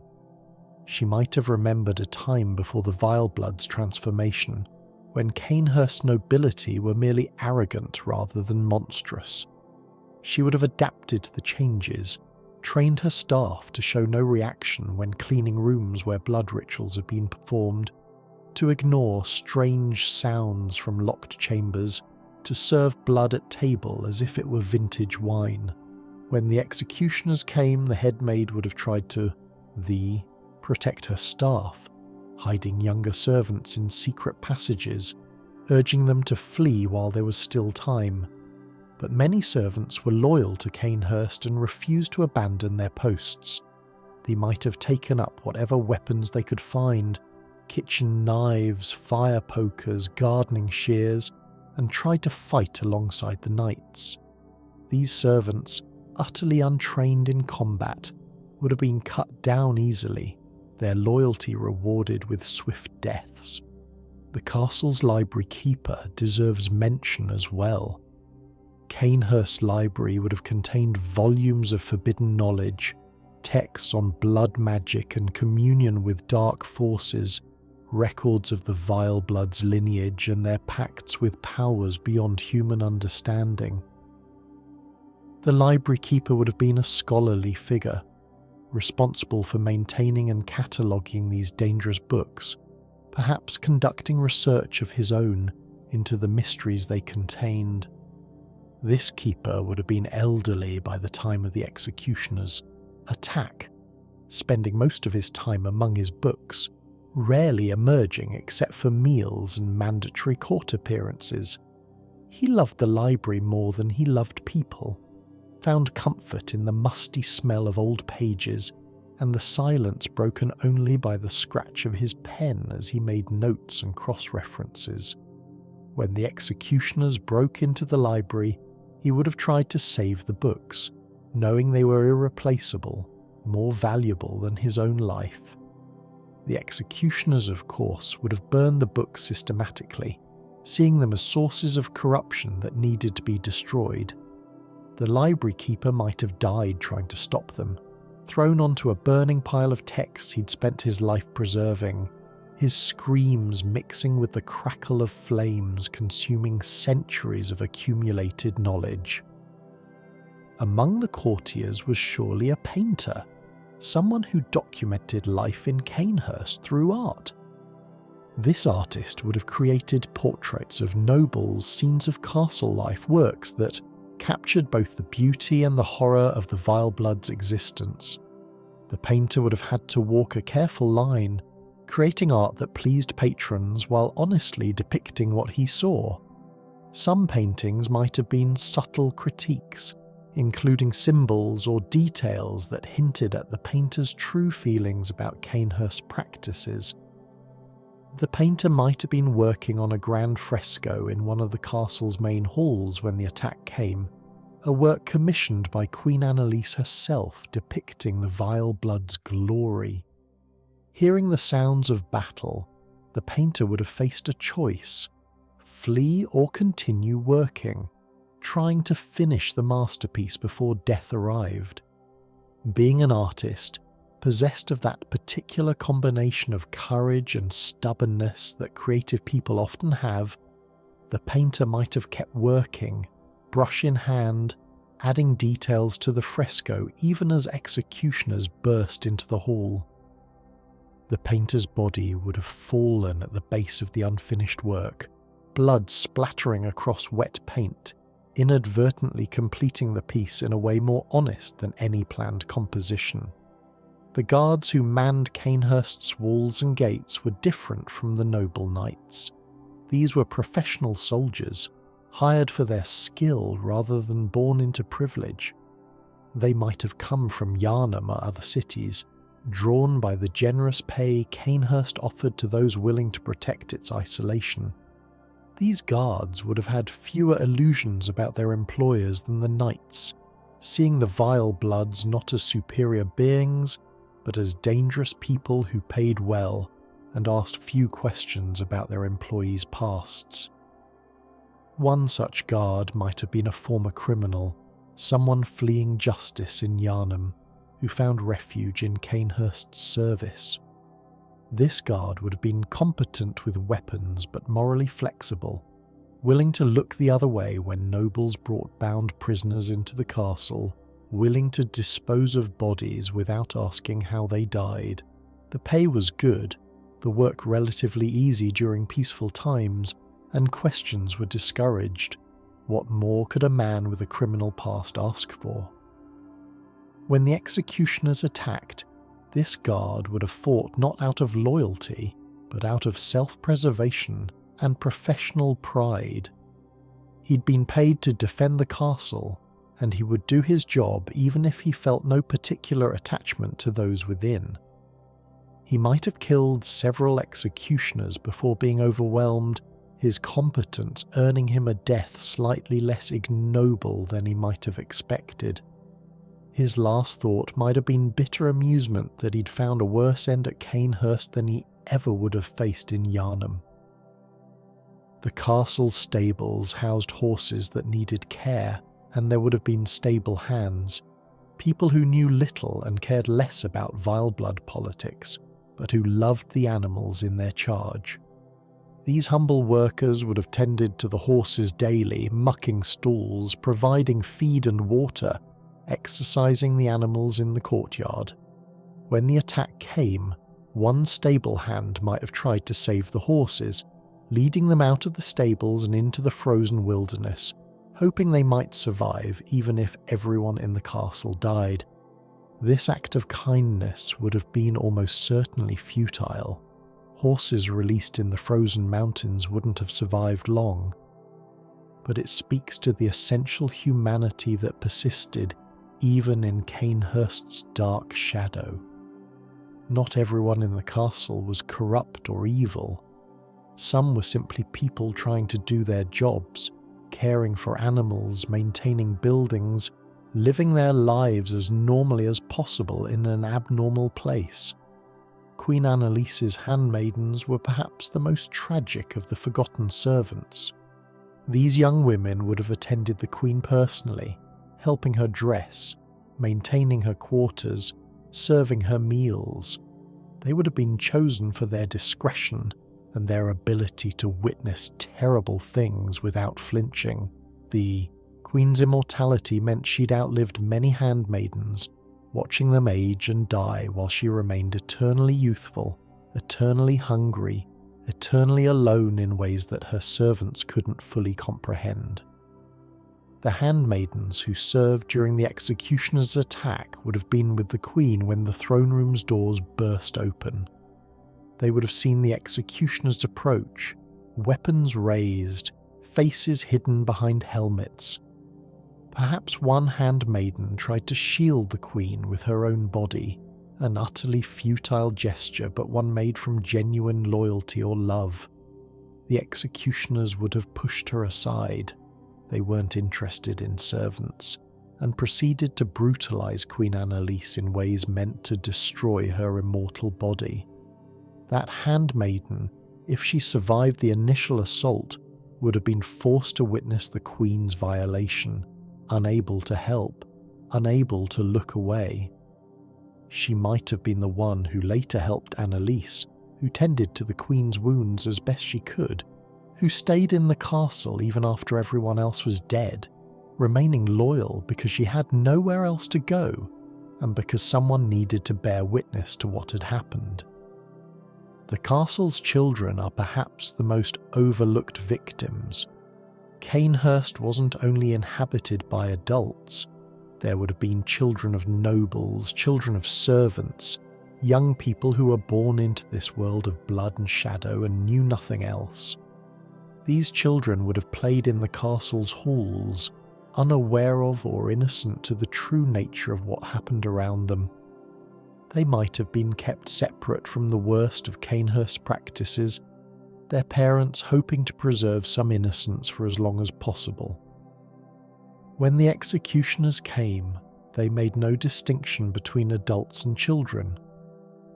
She might have remembered a time before the vile blood's transformation, when Cainhurst nobility were merely arrogant rather than monstrous. She would have adapted to the changes, trained her staff to show no reaction when cleaning rooms where blood rituals had been performed, to ignore strange sounds from locked chambers, to serve blood at table as if it were vintage wine. When the executioners came, the head maid would have tried to protect her staff, hiding younger servants in secret passages, urging them to flee while there was still time. But many servants were loyal to Cainhurst and refused to abandon their posts. They might have taken up whatever weapons they could find, kitchen knives, fire pokers, gardening shears, and tried to fight alongside the knights. These servants, utterly untrained in combat, would have been cut down easily, their loyalty rewarded with swift deaths. The castle's library keeper deserves mention as well. Cainhurst Library would have contained volumes of forbidden knowledge, texts on blood magic and communion with dark forces, records of the Vile Blood's lineage and their pacts with powers beyond human understanding. The library keeper would have been a scholarly figure, responsible for maintaining and cataloguing these dangerous books, perhaps conducting research of his own into the mysteries they contained. This keeper would have been elderly by the time of the executioners, spending most of his time among his books, rarely emerging except for meals and mandatory court appearances. He loved the library more than he loved people, found comfort in the musty smell of old pages and the silence broken only by the scratch of his pen as he made notes and cross-references. When the executioners broke into the library, he would have tried to save the books, knowing they were irreplaceable, more valuable than his own life. The executioners, of course, would have burned the books systematically, seeing them as sources of corruption that needed to be destroyed. The library keeper might have died trying to stop them, thrown onto a burning pile of texts he'd spent his life preserving, his screams mixing with the crackle of flames consuming centuries of accumulated knowledge. Among the courtiers was surely a painter, someone who documented life in Cainhurst through art. This artist would have created portraits of nobles, scenes of castle life, works that captured both the beauty and the horror of the Vile Blood's existence. The painter would have had to walk a careful line, creating art that pleased patrons while honestly depicting what he saw. Some paintings might have been subtle critiques, including symbols or details that hinted at the painter's true feelings about Cainhurst practices. The painter might have been working on a grand fresco in one of the castle's main halls when the attack came, a work commissioned by Queen Annalise herself depicting the Vile Blood's glory. Hearing the sounds of battle, the painter would have faced a choice: flee or continue working, trying to finish the masterpiece before death arrived. Being an artist, possessed of that particular combination of courage and stubbornness that creative people often have, the painter might have kept working, brush in hand, adding details to the fresco even as executioners burst into the hall. The painter's body would have fallen at the base of the unfinished work, blood splattering across wet paint, inadvertently completing the piece in a way more honest than any planned composition. The guards who manned Cainhurst's walls and gates were different from the noble knights. These were professional soldiers, hired for their skill rather than born into privilege. They might have come from Yarnham or other cities, drawn by the generous pay Cainhurst offered to those willing to protect its isolation. These guards would have had fewer illusions about their employers than the knights, seeing the Vile Bloods not as superior beings, but as dangerous people who paid well and asked few questions about their employees' pasts. One such guard might have been a former criminal, someone fleeing justice in Yarnham, who found refuge in Cainhurst's service. This guard would have been competent with weapons but morally flexible, willing to look the other way when nobles brought bound prisoners into the castle, willing to dispose of bodies without asking how they died. The pay was good, the work relatively easy during peaceful times, and questions were discouraged. What more could a man with a criminal past ask for? When the executioners attacked, this guard would have fought not out of loyalty, but out of self-preservation and professional pride. He'd been paid to defend the castle, and he would do his job even if he felt no particular attachment to those within. He might have killed several executioners before being overwhelmed, his competence earning him a death slightly less ignoble than he might have expected. His last thought might have been bitter amusement that he'd found a worse end at Cainhurst than he ever would have faced in Yarnham. The castle's stables housed horses that needed care, and there would have been stable hands, people who knew little and cared less about vile blood politics, but who loved the animals in their charge. These humble workers would have tended to the horses daily, mucking stalls, providing feed and water, exercising the animals in the courtyard. When the attack came, one stable hand might have tried to save the horses, leading them out of the stables and into the frozen wilderness, hoping they might survive even if everyone in the castle died. This act of kindness would have been almost certainly futile. Horses released in the frozen mountains wouldn't have survived long. But it speaks to the essential humanity that persisted even in Cainhurst's dark shadow. Not everyone in the castle was corrupt or evil. Some were simply people trying to do their jobs, caring for animals, maintaining buildings, living their lives as normally as possible in an abnormal place. Queen Annalise's handmaidens were perhaps the most tragic of the forgotten servants. These young women would have attended the Queen personally, helping her dress, maintaining her quarters, serving her meals. They would have been chosen for their discretion and their ability to witness terrible things without flinching. The Queen's immortality meant she'd outlived many handmaidens, watching them age and die while she remained eternally youthful, eternally hungry, eternally alone in ways that her servants couldn't fully comprehend. The handmaidens who served during the executioner's attack would have been with the Queen when the throne room's doors burst open. They would have seen the executioners approach, weapons raised, faces hidden behind helmets. Perhaps one handmaiden tried to shield the Queen with her own body, an utterly futile gesture but one made from genuine loyalty or love. The executioners would have pushed her aside. They weren't interested in servants, and proceeded to brutalize Queen Annalise in ways meant to destroy her immortal body. That handmaiden, if she survived the initial assault, would have been forced to witness the Queen's violation, unable to help, unable to look away. She might have been the one who later helped Annalise, who tended to the Queen's wounds as best she could, who stayed in the castle even after everyone else was dead, remaining loyal because she had nowhere else to go, and because someone needed to bear witness to what had happened. The castle's children are perhaps the most overlooked victims. Cainhurst wasn't only inhabited by adults. There would have been children of nobles, children of servants, young people who were born into this world of blood and shadow and knew nothing else. These children would have played in the castle's halls, unaware of or innocent to the true nature of what happened around them. They might have been kept separate from the worst of Cainhurst practices, their parents hoping to preserve some innocence for as long as possible. When the executioners came, they made no distinction between adults and children.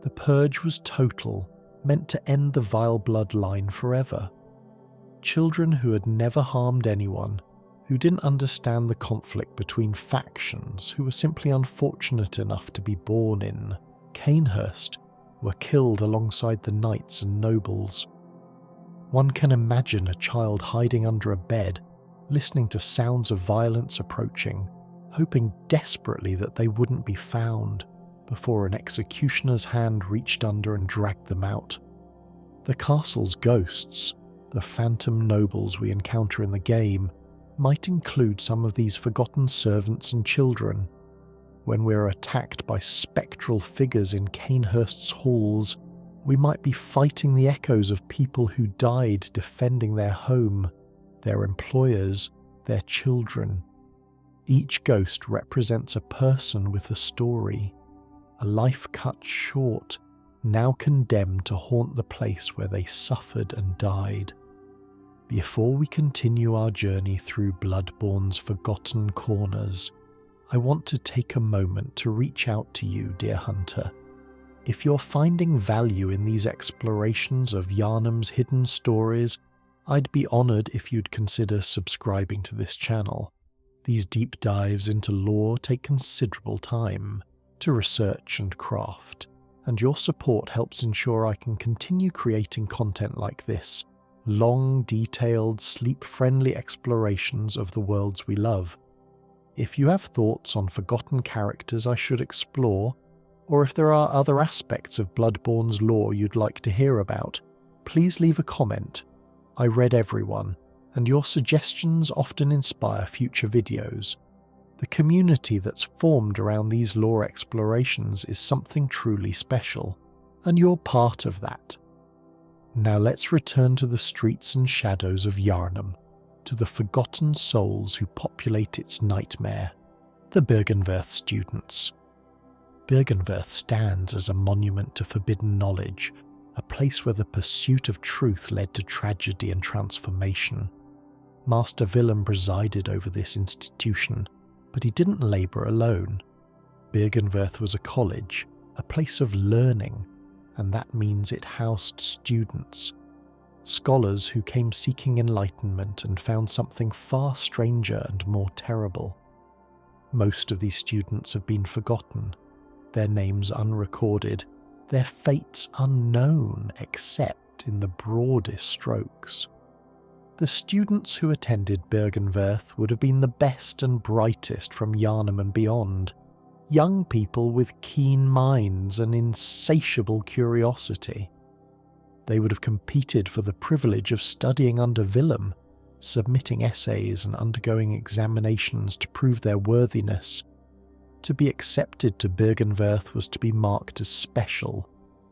The purge was total, meant to end the vile bloodline forever. Children who had never harmed anyone, who didn't understand the conflict between factions, who were simply unfortunate enough to be born in Cainhurst, were killed alongside the knights and nobles. One can imagine a child hiding under a bed, listening to sounds of violence approaching, hoping desperately that they wouldn't be found, before an executioner's hand reached under and dragged them out. The castle's ghosts, the phantom nobles we encounter in the game, might include some of these forgotten servants and children. When we're attacked by spectral figures in Cainhurst's halls, we might be fighting the echoes of people who died defending their home, their employers, their children. Each ghost represents a person with a story, a life cut short, now condemned to haunt the place where they suffered and died. Before we continue our journey through Bloodborne's forgotten corners, I want to take a moment to reach out to you, dear hunter. If you're finding value in these explorations of Yarnham's hidden stories, I'd be honoured if you'd consider subscribing to this channel. These deep dives into lore take considerable time to research and craft, and your support helps ensure I can continue creating content like this, long, detailed, sleep-friendly explorations of the worlds we love. If you have thoughts on forgotten characters I should explore, or if there are other aspects of Bloodborne's lore you'd like to hear about, please leave a comment. I read everyone, and your suggestions often inspire future videos. The community that's formed around these lore explorations is something truly special, and you're part of that. Now let's return to the streets and shadows of Yarnham, to the forgotten souls who populate its nightmare, the Bergenwerth Students. Bergenwerth stands as a monument to forbidden knowledge, a place where the pursuit of truth led to tragedy and transformation. Master Willem presided over this institution, but he didn't labour alone. Bergenwerth was a college, a place of learning, and that means it housed students. Scholars who came seeking enlightenment and found something far stranger and more terrible. Most of these students have been forgotten, their names unrecorded, their fates unknown except in the broadest strokes. The students who attended Bergenwerth would have been the best and brightest from Yarnham and beyond, young people with keen minds and insatiable curiosity. They would have competed for the privilege of studying under Willem, submitting essays and undergoing examinations to prove their worthiness. To be accepted to Bergenwerth was to be marked as special,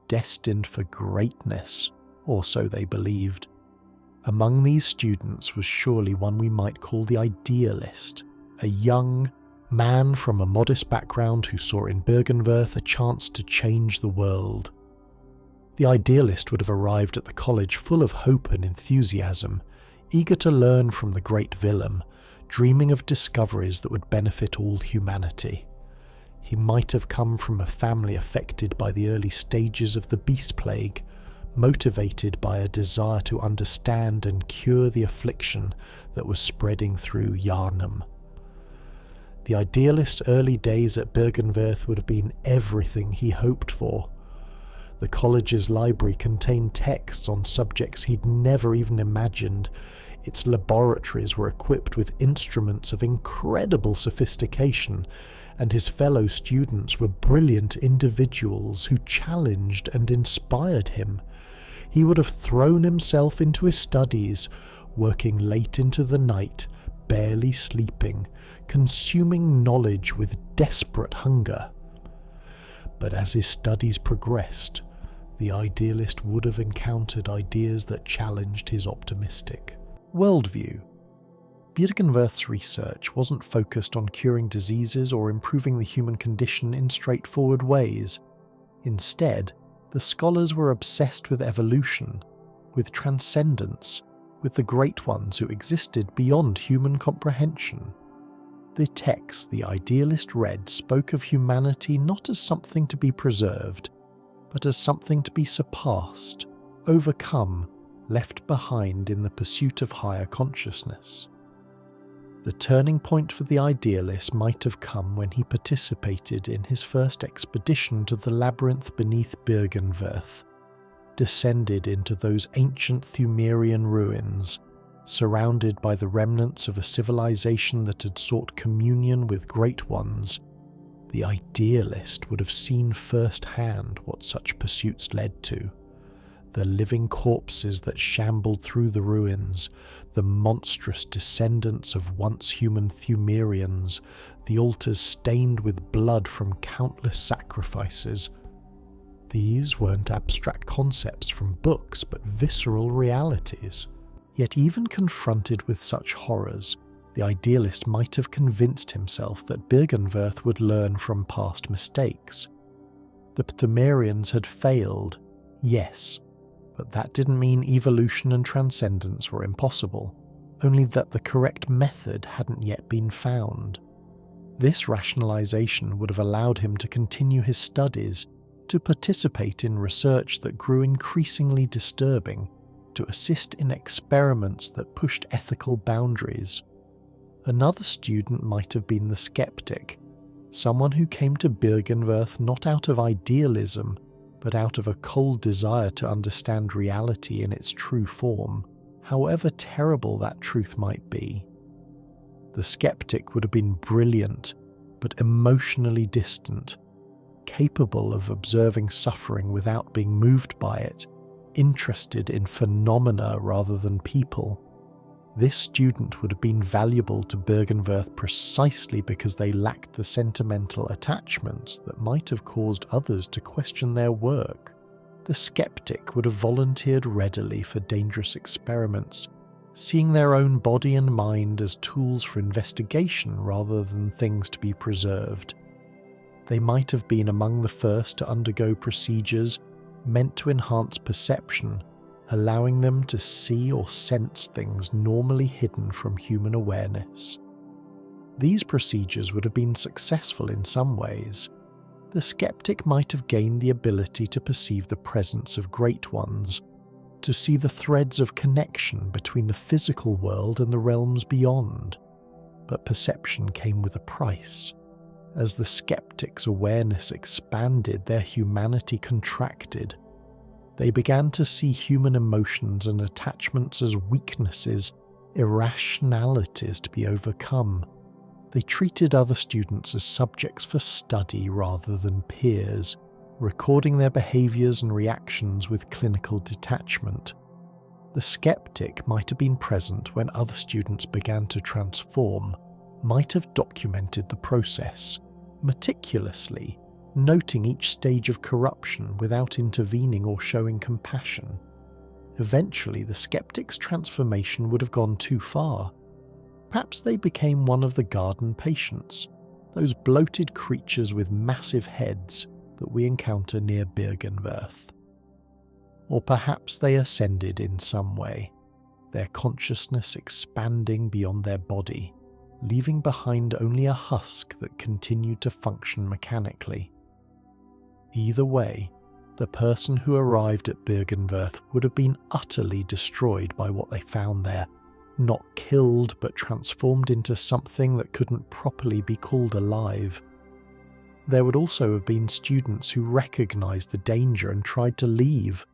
destined for greatness, or so they believed. Among these students was surely one we might call the idealist, a young man from a modest background who saw in Bergenwerth a chance to change the world. The idealist would have arrived at the college full of hope and enthusiasm, eager to learn from the great Willem, dreaming of discoveries that would benefit all humanity. He might have come from a family affected by the early stages of the Beast Plague, motivated by a desire to understand and cure the affliction that was spreading through Yarnham. The idealist's early days at Bergenwerth would have been everything he hoped for. The college's library contained texts on subjects he'd never even imagined. Its laboratories were equipped with instruments of incredible sophistication, and his fellow students were brilliant individuals who challenged and inspired him. He would have thrown himself into his studies, working late into the night, barely sleeping, consuming knowledge with desperate hunger. But as his studies progressed, the idealist would have encountered ideas that challenged his optimistic worldview. Bergenwerth's research wasn't focused on curing diseases or improving the human condition in straightforward ways. Instead, the scholars were obsessed with evolution, with transcendence, with the great ones who existed beyond human comprehension. The texts the idealist read spoke of humanity not as something to be preserved, but as something to be surpassed, overcome, left behind in the pursuit of higher consciousness. The turning point for the idealist might have come when he participated in his first expedition to the labyrinth beneath Bergenwerth, descended into those ancient Thumrian ruins, surrounded by the remnants of a civilization that had sought communion with great ones. The idealist would have seen firsthand what such pursuits led to. the living corpses that shambled through the ruins, the monstrous descendants of once human Thumrians, the altars stained with blood from countless sacrifices. These weren't abstract concepts from books, but visceral realities. Yet even confronted with such horrors, the idealist might have convinced himself that Bergenwerth would learn from past mistakes. The Thumrians had failed, yes, but that didn't mean evolution and transcendence were impossible, only that the correct method hadn't yet been found. This rationalization would have allowed him to continue his studies, to participate in research that grew increasingly disturbing, to assist in experiments that pushed ethical boundaries. Another student might have been the skeptic, someone who came to Bergenwerth not out of idealism, but out of a cold desire to understand reality in its true form, however terrible that truth might be. The skeptic would have been brilliant, but emotionally distant, capable of observing suffering without being moved by it, interested in phenomena rather than people. This student would have been valuable to Bergenwerth precisely because they lacked the sentimental attachments that might have caused others to question their work. The skeptic would have volunteered readily for dangerous experiments, seeing their own body and mind as tools for investigation rather than things to be preserved. They might have been among the first to undergo procedures meant to enhance perception, allowing them to see or sense things normally hidden from human awareness. These procedures would have been successful in some ways. The skeptic might have gained the ability to perceive the presence of great ones, to see the threads of connection between the physical world and the realms beyond. But perception came with a price. As the skeptic's awareness expanded, their humanity contracted. They began to see human emotions and attachments as weaknesses, irrationalities to be overcome. They treated other students as subjects for study rather than peers, recording their behaviours and reactions with clinical detachment. The skeptic might have been present when other students began to transform, might have documented the process, meticulously, noting each stage of corruption without intervening or showing compassion. Eventually, the skeptic's transformation would have gone too far. Perhaps they became one of the garden patients, those bloated creatures with massive heads that we encounter near Bergenwerth. Or perhaps they ascended in some way, their consciousness expanding beyond their body, leaving behind only a husk that continued to function mechanically. Either way, the person who arrived at Bergenwerth would have been utterly destroyed by what they found there, not killed but transformed into something that couldn't properly be called alive. There would also have been students who recognized the danger and tried to leave.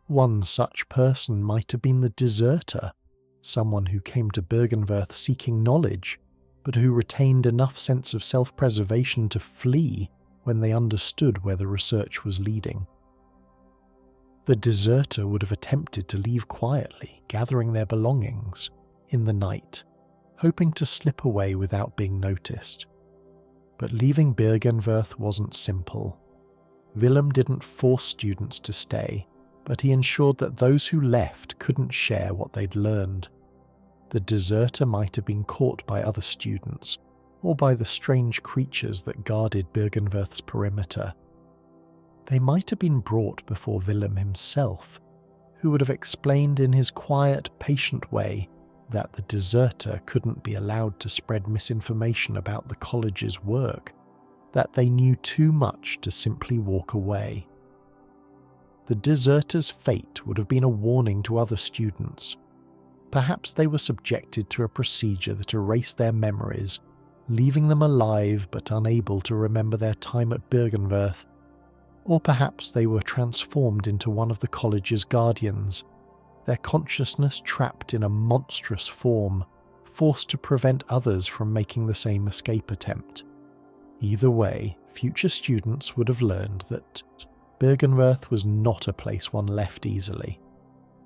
One such person might have been the deserter, someone who came to Bergenwerth seeking knowledge, but who retained enough sense of self-preservation to flee when they understood where the research was leading. The deserter would have attempted to leave quietly, gathering their belongings, in the night, hoping to slip away without being noticed. But leaving Bergenwerth wasn't simple. Willem didn't force students to stay, but he ensured that those who left couldn't share what they'd learned. The deserter might have been caught by other students, or by the strange creatures that guarded Bergenwerth's perimeter. They might have been brought before Willem himself, who would have explained in his quiet, patient way that the deserter couldn't be allowed to spread misinformation about the college's work, that they knew too much to simply walk away. The deserter's fate would have been a warning to other students. Perhaps they were subjected to a procedure that erased their memories, leaving them alive but unable to remember their time at Bergenwerth. Or perhaps they were transformed into one of the college's guardians, their consciousness trapped in a monstrous form, forced to prevent others from making the same escape attempt. Either way, future students would have learned that Bergenwerth was not a place one left easily.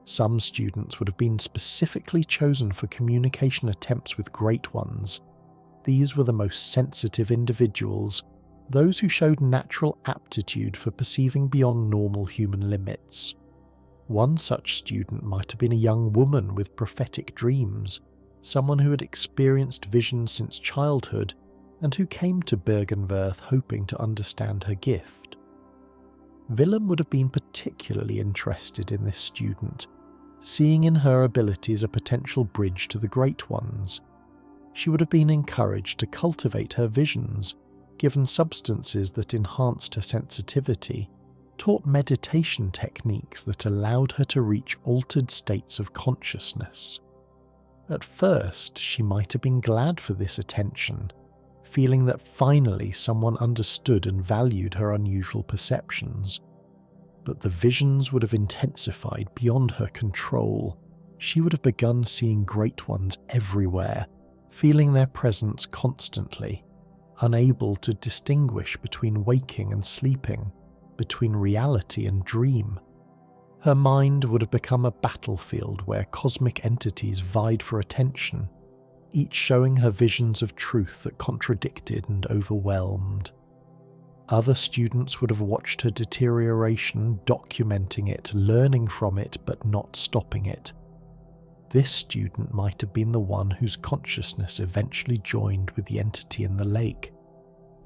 Some students would have been specifically chosen for communication attempts with Great Ones. These were the most sensitive individuals, those who showed natural aptitude for perceiving beyond normal human limits. One such student might have been a young woman with prophetic dreams, someone who had experienced visions since childhood and who came to Bergenwerth hoping to understand her gift. Willem would have been particularly interested in this student, seeing in her abilities a potential bridge to the Great Ones. She would have been encouraged to cultivate her visions, given substances that enhanced her sensitivity, taught meditation techniques that allowed her to reach altered states of consciousness. At first, she might have been glad for this attention, feeling that finally someone understood and valued her unusual perceptions. But the visions would have intensified beyond her control. She would have begun seeing Great Ones everywhere, feeling their presence constantly, unable to distinguish between waking and sleeping, between reality and dream. Her mind would have become a battlefield where cosmic entities vied for attention, each showing her visions of truth that contradicted and overwhelmed. Other students would have watched her deterioration, documenting it, learning from it, but not stopping it. This student might have been the one whose consciousness eventually joined with the entity in the lake,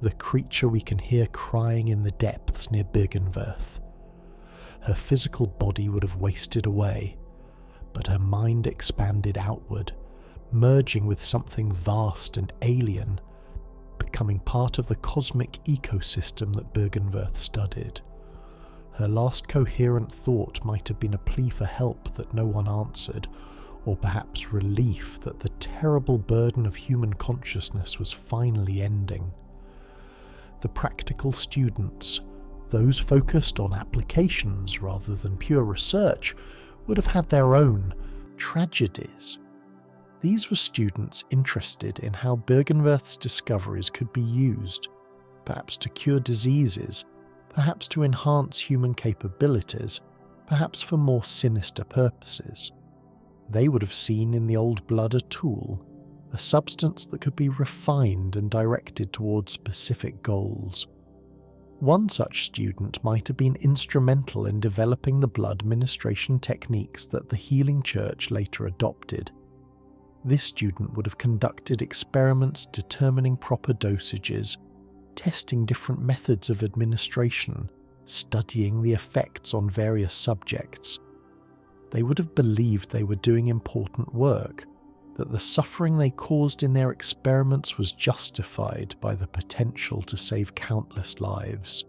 the creature we can hear crying in the depths near Bergenwerth. Her physical body would have wasted away, but her mind expanded outward, merging with something vast and alien, becoming part of the cosmic ecosystem that Bergenwerth studied. Her last coherent thought might have been a plea for help that no one answered, or perhaps relief that the terrible burden of human consciousness was finally ending. The practical students, those focused on applications rather than pure research, would have had their own tragedies. These were students interested in how Bergenwerth's discoveries could be used, perhaps to cure diseases, perhaps to enhance human capabilities, perhaps for more sinister purposes. They would have seen in the old blood a tool, a substance that could be refined and directed towards specific goals. One such student might have been instrumental in developing the blood ministration techniques that the Healing Church later adopted. This student would have conducted experiments determining proper dosages, testing different methods of administration, studying the effects on various subjects. They would have believed they were doing important work, that the suffering they caused in their experiments was justified by the potential to save countless lives.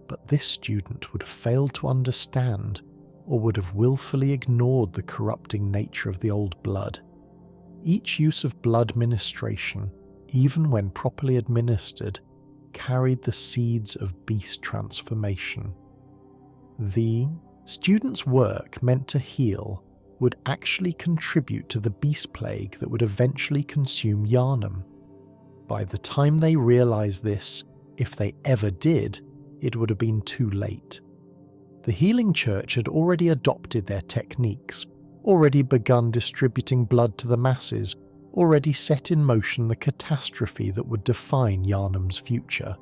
But this student would have failed to understand, or would have willfully ignored the corrupting nature of the old blood. Each use of blood ministration, even when properly administered, carried the seeds of beast transformation. The student's work meant to heal would actually contribute to the beast plague that would eventually consume Yarnham. By the time they realised this, if they ever did, it would have been too late. The Healing Church had already adopted their techniques, already begun distributing blood to the masses, already set in motion the catastrophe that would define Yarnham's future.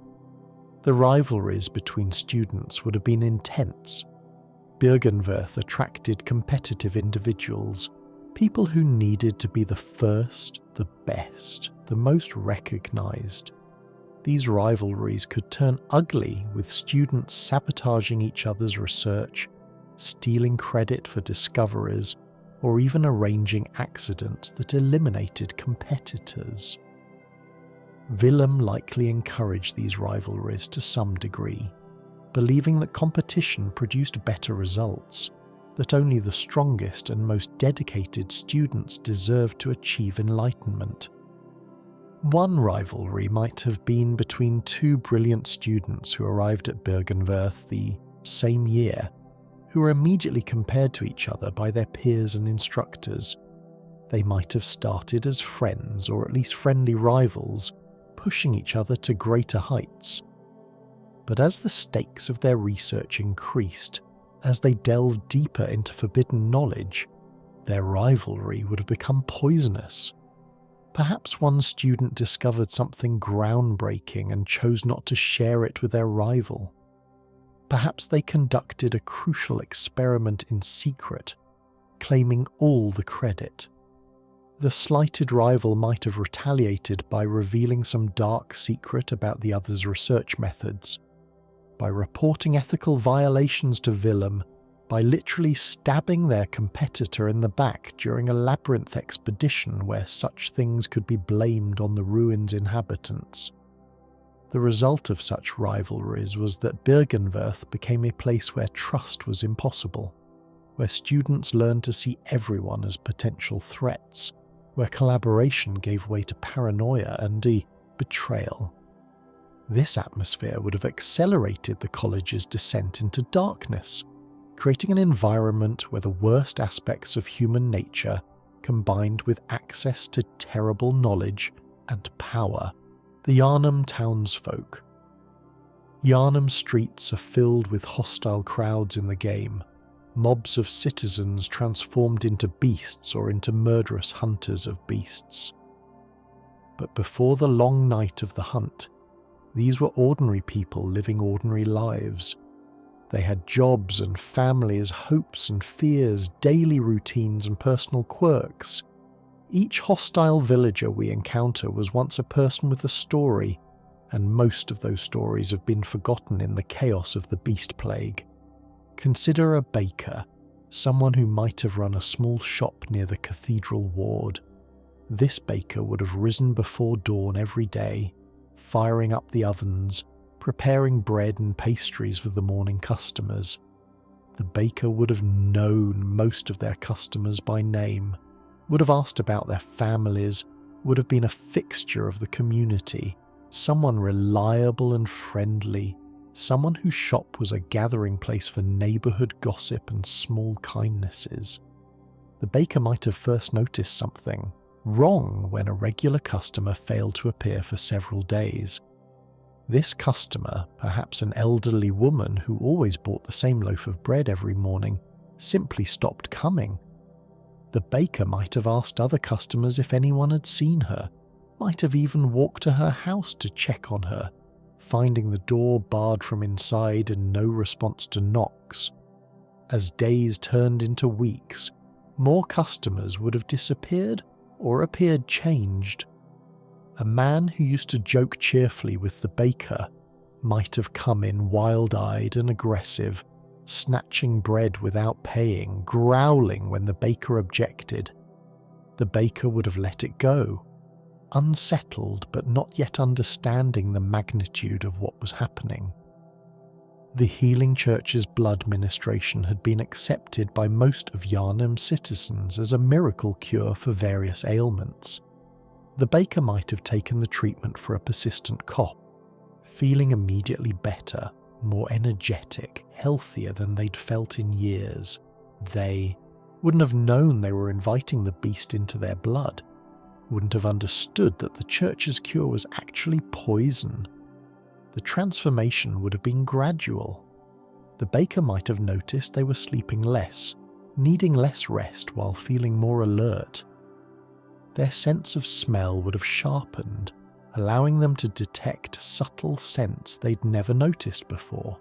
The rivalries between students would have been intense. Bergenwerth attracted competitive individuals, people who needed to be the first, the best, the most recognised. These rivalries could turn ugly, with students sabotaging each other's research, stealing credit for discoveries, or even arranging accidents that eliminated competitors. Willem likely encouraged these rivalries to some degree, believing that competition produced better results, that only the strongest and most dedicated students deserved to achieve enlightenment. One rivalry might have been between two brilliant students who arrived at Bergenwerth the same year, who were immediately compared to each other by their peers and instructors. They might have started as friends, or at least friendly rivals, pushing each other to greater heights. But as the stakes of their research increased, as they delved deeper into forbidden knowledge, their rivalry would have become poisonous. Perhaps one student discovered something groundbreaking and chose not to share it with their rival. Perhaps they conducted a crucial experiment in secret, claiming all the credit. The slighted rival might have retaliated by revealing some dark secret about the other's research methods, by reporting ethical violations to Willem, by literally stabbing their competitor in the back during a labyrinth expedition where such things could be blamed on the ruin's inhabitants. The result of such rivalries was that Bergenwerth became a place where trust was impossible, where students learned to see everyone as potential threats, where collaboration gave way to paranoia and betrayal. This atmosphere would have accelerated the college's descent into darkness, creating an environment where the worst aspects of human nature combined with access to terrible knowledge and power. The Yarnham Townsfolk. Yarnham streets are filled with hostile crowds in the game, mobs of citizens transformed into beasts or into murderous hunters of beasts. But before the long night of the hunt, these were ordinary people living ordinary lives. They had jobs and families, hopes and fears, daily routines and personal quirks. Each hostile villager we encounter was once a person with a story, and most of those stories have been forgotten in the chaos of the beast plague. Consider a baker, someone who might have run a small shop near the cathedral ward. This baker would have risen before dawn every day, firing up the ovens, preparing bread and pastries for the morning customers. The baker would have known most of their customers by name, would have asked about their families, would have been a fixture of the community, someone reliable and friendly, someone whose shop was a gathering place for neighbourhood gossip and small kindnesses. The baker might have first noticed something wrong when a regular customer failed to appear for several days. This customer, perhaps an elderly woman who always bought the same loaf of bread every morning, simply stopped coming. The baker might have asked other customers if anyone had seen her, might have even walked to her house to check on her, finding the door barred from inside and no response to knocks. As days turned into weeks, more customers would have disappeared or appeared changed. A man who used to joke cheerfully with the baker might have come in wild-eyed and aggressive, snatching bread without paying, growling when the baker objected. The baker would have let it go, unsettled but not yet understanding the magnitude of what was happening. The Healing Church's blood ministration had been accepted by most of Yarnham's citizens as a miracle cure for various ailments. The baker might have taken the treatment for a persistent cough, feeling immediately better, more energetic, healthier than they'd felt in years. They wouldn't have known they were inviting the beast into their blood, wouldn't have understood that the church's cure was actually poison. The transformation would have been gradual. The baker might have noticed they were sleeping less, needing less rest while feeling more alert. Their sense of smell would have sharpened, allowing them to detect subtle scents they'd never noticed before.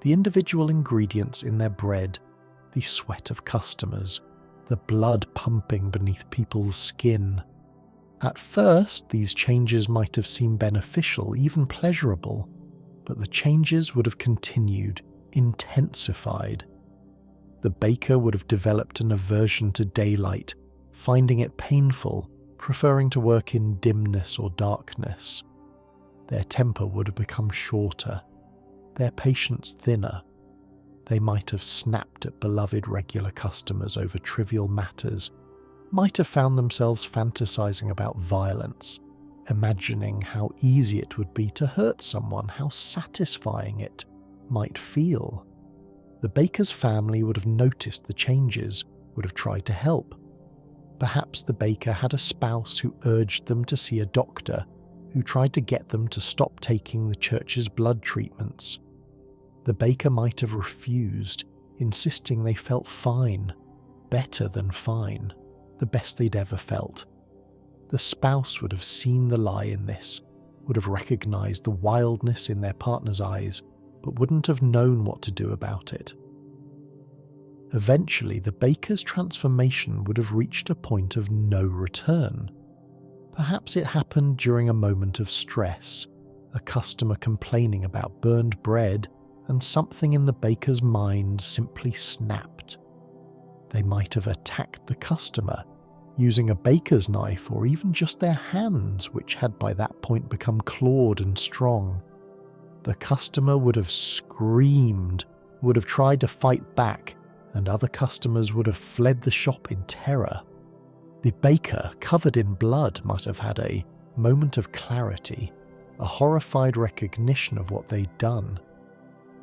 The individual ingredients in their bread, the sweat of customers, the blood pumping beneath people's skin. At first, these changes might have seemed beneficial, even pleasurable, but the changes would have continued, intensified. The baker would have developed an aversion to daylight, finding it painful, preferring to work in dimness or darkness. Their temper would have become shorter, their patience thinner. They might have snapped at beloved regular customers over trivial matters, might have found themselves fantasizing about violence, imagining how easy it would be to hurt someone, how satisfying it might feel. The baker's family would have noticed the changes, would have tried to help. Perhaps the baker had a spouse who urged them to see a doctor, who tried to get them to stop taking the church's blood treatments. The baker might have refused, insisting they felt fine, better than fine, the best they'd ever felt. The spouse would have seen the lie in this, would have recognised the wildness in their partner's eyes, but wouldn't have known what to do about it. Eventually, the baker's transformation would have reached a point of no return. Perhaps it happened during a moment of stress, a customer complaining about burned bread, and something in the baker's mind simply snapped. They might have attacked the customer, using a baker's knife or even just their hands, which had by that point become clawed and strong. The customer would have screamed, would have tried to fight back, and other customers would have fled the shop in terror. The baker, covered in blood, might have had a moment of clarity, a horrified recognition of what they'd done.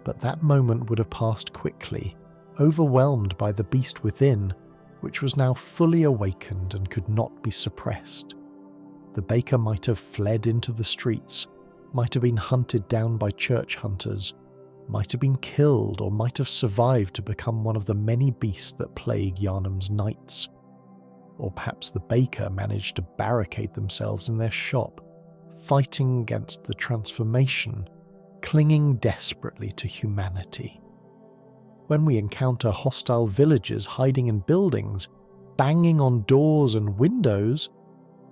But that moment would have passed quickly, overwhelmed by the beast within, which was now fully awakened and could not be suppressed. The baker might have fled into the streets, might have been hunted down by church hunters, might have been killed, or might have survived to become one of the many beasts that plague Yarnham's nights. Or perhaps the baker managed to barricade themselves in their shop, fighting against the transformation, clinging desperately to humanity. When we encounter hostile villagers hiding in buildings, banging on doors and windows,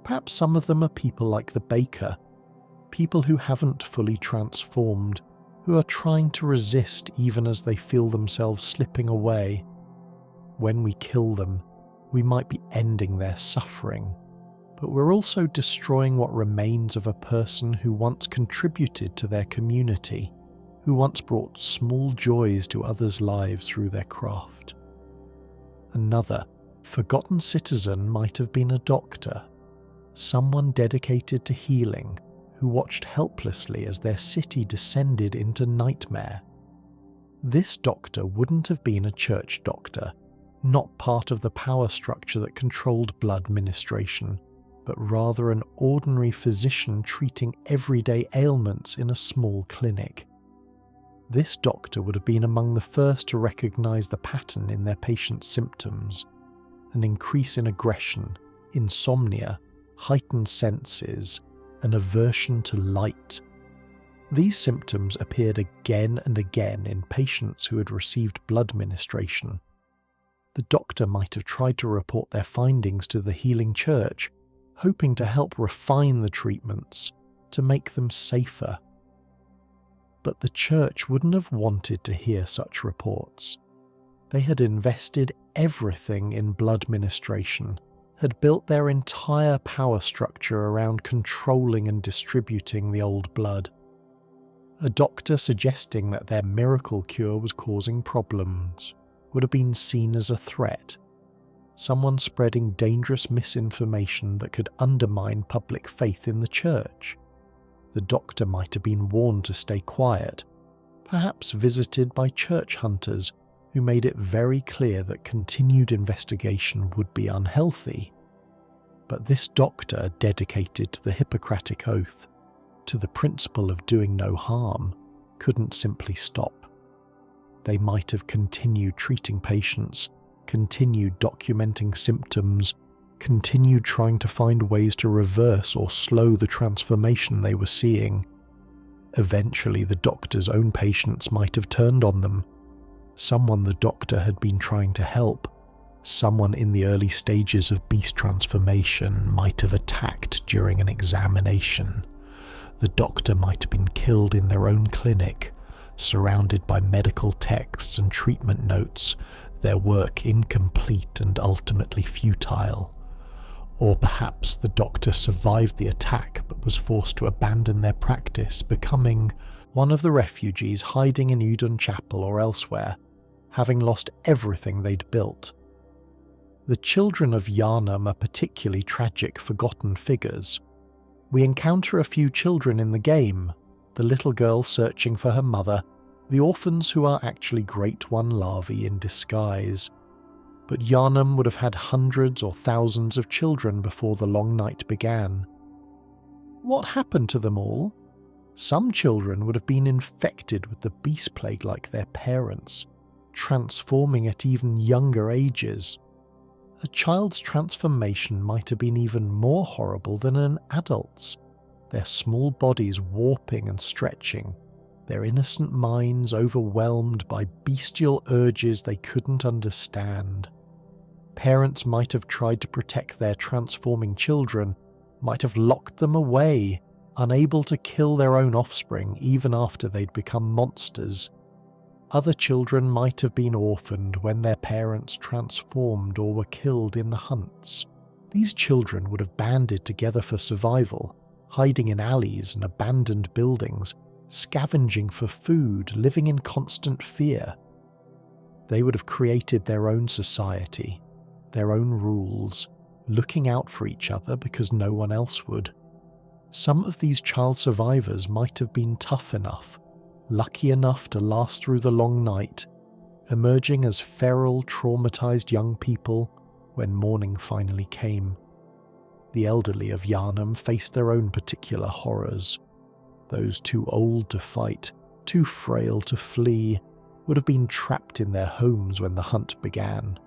perhaps some of them are people like the baker, people who haven't fully transformed, who are trying to resist even as they feel themselves slipping away. When we kill them, we might be ending their suffering, but we're also destroying what remains of a person who once contributed to their community, who once brought small joys to others' lives through their craft. Another, forgotten citizen might have been a doctor, someone dedicated to healing, who watched helplessly as their city descended into nightmare. This doctor wouldn't have been a church doctor, not part of the power structure that controlled blood ministration, but rather an ordinary physician treating everyday ailments in a small clinic. This doctor would have been among the first to recognise the pattern in their patients' symptoms: an increase in aggression, insomnia, heightened senses, an aversion to light. These symptoms appeared again and again in patients who had received blood ministration. The doctor might have tried to report their findings to the healing church, hoping to help refine the treatments, to make them safer. But the church wouldn't have wanted to hear such reports. They had invested everything in blood ministration, had built their entire power structure around controlling and distributing the old blood. A doctor suggesting that their miracle cure was causing problems would have been seen as a threat, someone spreading dangerous misinformation that could undermine public faith in the church. The doctor might have been warned to stay quiet, perhaps visited by church hunters who made it very clear that continued investigation would be unhealthy. But this doctor, dedicated to the Hippocratic Oath, to the principle of doing no harm, couldn't simply stop. They might have continued treating patients, continued documenting symptoms, continued trying to find ways to reverse or slow the transformation they were seeing. Eventually, the doctor's own patients might have turned on them. Someone the doctor had been trying to help, someone in the early stages of beast transformation, might have attacked during an examination. The doctor might have been killed in their own clinic, surrounded by medical texts and treatment notes, their work incomplete and ultimately futile. Or perhaps the doctor survived the attack but was forced to abandon their practice, becoming one of the refugees hiding in Udon Chapel or elsewhere, having lost everything they'd built. The children of Yarnham are particularly tragic, forgotten figures. We encounter a few children in the game, the little girl searching for her mother, the orphans who are actually Great One larvae in disguise. But Yarnham would have had hundreds or thousands of children before the long night began. What happened to them all? Some children would have been infected with the beast plague like their parents, transforming at even younger ages. A child's transformation might have been even more horrible than an adult's, their small bodies warping and stretching, their innocent minds overwhelmed by bestial urges they couldn't understand. Parents might have tried to protect their transforming children, might have locked them away, unable to kill their own offspring even after they'd become monsters. Other children might have been orphaned when their parents transformed or were killed in the hunts. These children would have banded together for survival, hiding in alleys and abandoned buildings, scavenging for food, living in constant fear. They would have created their own society, their own rules, looking out for each other because no one else would. Some of these child survivors might have been tough enough, lucky enough to last through the long night, emerging as feral, traumatized young people when morning finally came. The elderly of Yarnham faced their own particular horrors. Those too old to fight, too frail to flee, would have been trapped in their homes when the hunt began.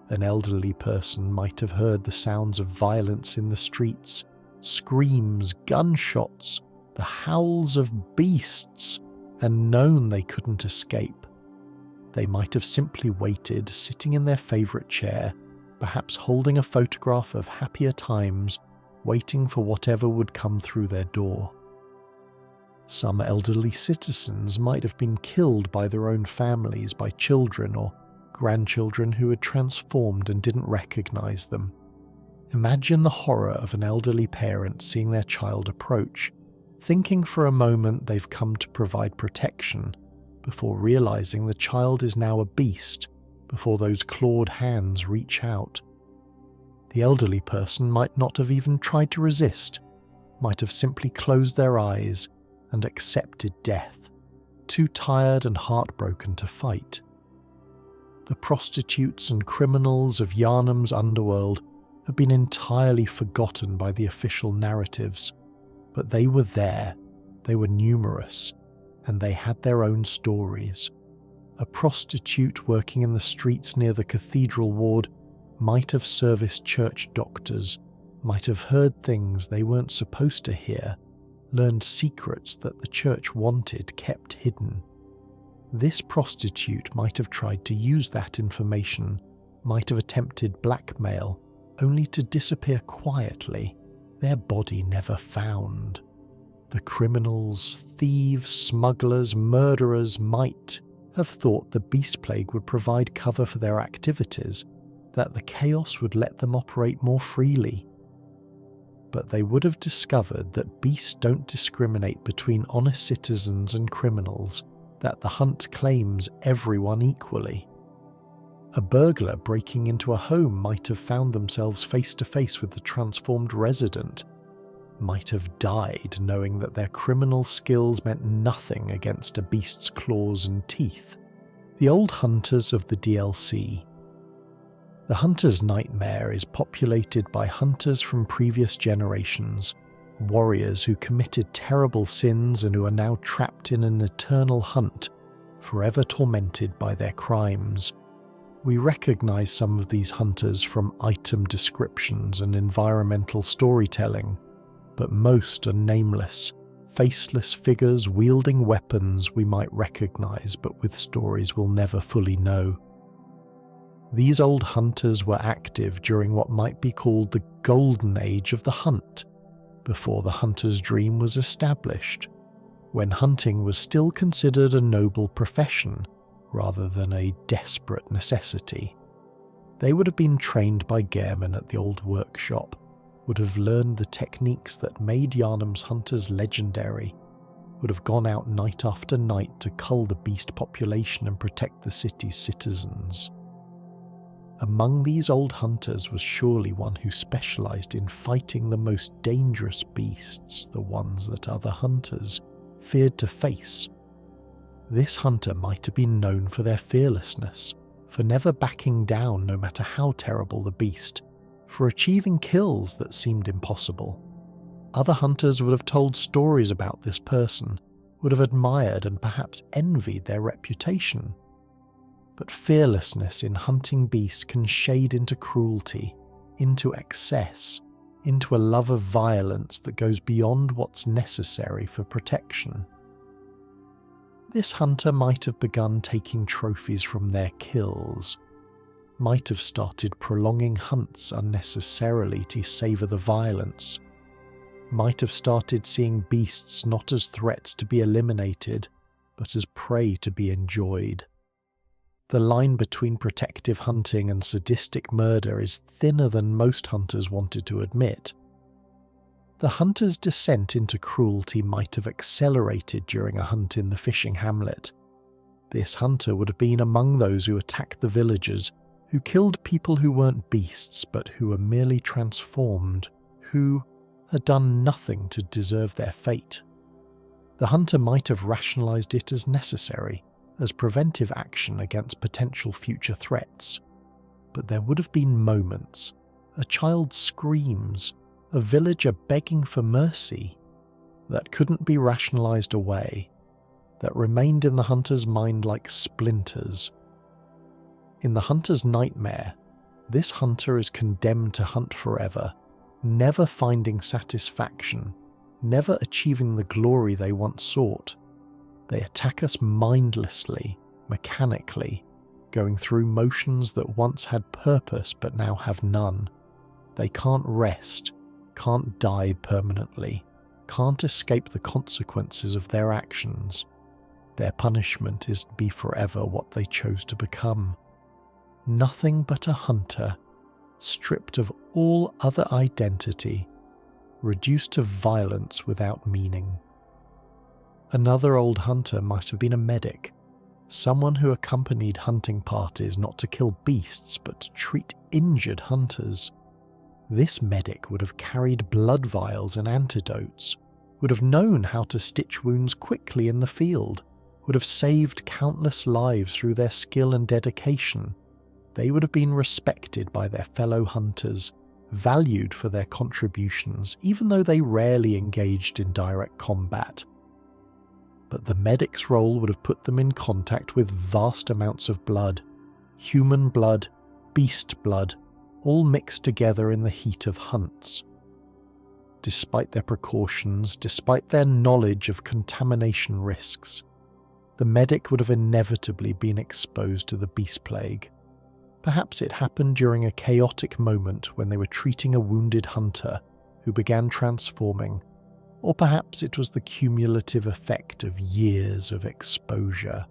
An elderly person might have heard the sounds of violence in the streets, screams, gunshots, the howls of beasts, and known they couldn't escape. They might have simply waited, sitting in their favourite chair, perhaps holding a photograph of happier times, waiting for whatever would come through their door. Some elderly citizens might have been killed by their own families, by children or grandchildren who had transformed and didn't recognise them. Imagine the horror of an elderly parent seeing their child approach, thinking for a moment they've come to provide protection, before realising the child is now a beast, before those clawed hands reach out. The elderly person might not have even tried to resist, might have simply closed their eyes and accepted death, too tired and heartbroken to fight. The prostitutes and criminals of Yarnham's underworld have been entirely forgotten by the official narratives, but they were there, they were numerous, and they had their own stories. A prostitute working in the streets near the cathedral ward might have serviced church doctors, might have heard things they weren't supposed to hear, learned secrets that the church wanted kept hidden. This prostitute might have tried to use that information, might have attempted blackmail, only to disappear quietly, their body never found. The criminals, thieves, smugglers, murderers might have thought the beast plague would provide cover for their activities, that the chaos would let them operate more freely. But they would have discovered that beasts don't discriminate between honest citizens and criminals, that the hunt claims everyone equally. A burglar breaking into a home might have found themselves face to face with the transformed resident, might have died knowing that their criminal skills meant nothing against a beast's claws and teeth. The old hunters of the DLC. The hunter's nightmare is populated by hunters from previous generations, warriors who committed terrible sins and who are now trapped in an eternal hunt, forever tormented by their crimes. We recognise some of these hunters from item descriptions and environmental storytelling, but most are nameless, faceless figures wielding weapons we might recognise but with stories we'll never fully know. These old hunters were active during what might be called the golden age of the hunt, before the hunter's dream was established, when hunting was still considered a noble profession rather than a desperate necessity. They would have been trained by Gehrman at the old workshop, would have learned the techniques that made Yarnham's hunters legendary, would have gone out night after night to cull the beast population and protect the city's citizens. Among these old hunters was surely one who specialised in fighting the most dangerous beasts, the ones that other hunters feared to face. This hunter might have been known for their fearlessness, for never backing down no matter how terrible the beast, for achieving kills that seemed impossible. Other hunters would have told stories about this person, would have admired and perhaps envied their reputation. But fearlessness in hunting beasts can shade into cruelty, into excess, into a love of violence that goes beyond what's necessary for protection. This hunter might have begun taking trophies from their kills, might have started prolonging hunts unnecessarily to savour the violence, might have started seeing beasts not as threats to be eliminated, but as prey to be enjoyed. The line between protective hunting and sadistic murder is thinner than most hunters wanted to admit. The hunter's descent into cruelty might have accelerated during a hunt in the Fishing Hamlet. This hunter would have been among those who attacked the villagers, who killed people who weren't beasts but who were merely transformed, who had done nothing to deserve their fate. The hunter might have rationalised it as necessary, as preventive action against potential future threats. But there would have been moments, a child's screams, a villager begging for mercy, that couldn't be rationalised away, that remained in the hunter's mind like splinters. In the hunter's nightmare, this hunter is condemned to hunt forever, never finding satisfaction, never achieving the glory they once sought. They attack us mindlessly, mechanically, going through motions that once had purpose but now have none. They can't rest, can't die permanently, can't escape the consequences of their actions. Their punishment is to be forever what they chose to become. Nothing but a hunter, stripped of all other identity, reduced to violence without meaning. Another old hunter must have been a medic, someone who accompanied hunting parties not to kill beasts but to treat injured hunters. This medic would have carried blood vials and antidotes, would have known how to stitch wounds quickly in the field, would have saved countless lives through their skill and dedication. They would have been respected by their fellow hunters, valued for their contributions, even though they rarely engaged in direct combat. But the medic's role would have put them in contact with vast amounts of blood, human blood, beast blood, all mixed together in the heat of hunts. Despite their precautions, despite their knowledge of contamination risks, the medic would have inevitably been exposed to the beast plague. Perhaps it happened during a chaotic moment when they were treating a wounded hunter who began transforming, or perhaps it was the cumulative effect of years of exposure.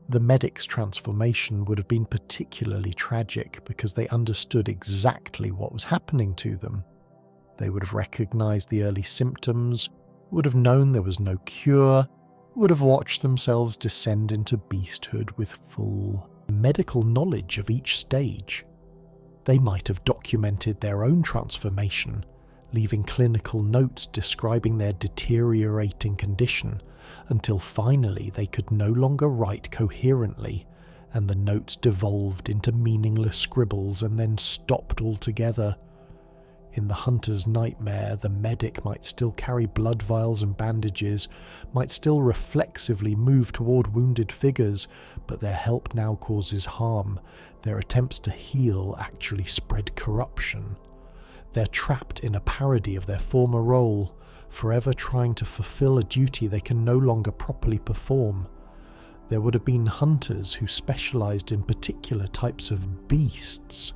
The medic's transformation would have been particularly tragic because they understood exactly what was happening to them. They would have recognised the early symptoms, would have known there was no cure, would have watched themselves descend into beasthood with full medical knowledge of each stage. They might have documented their own transformation, leaving clinical notes describing their deteriorating condition, until finally they could no longer write coherently, and the notes devolved into meaningless scribbles and then stopped altogether. In the hunter's nightmare, the medic might still carry blood vials and bandages, might still reflexively move toward wounded figures, but their help now causes harm. Their attempts to heal actually spread corruption. They're trapped in a parody of their former role, forever trying to fulfill a duty they can no longer properly perform. There would have been hunters who specialised in particular types of beasts.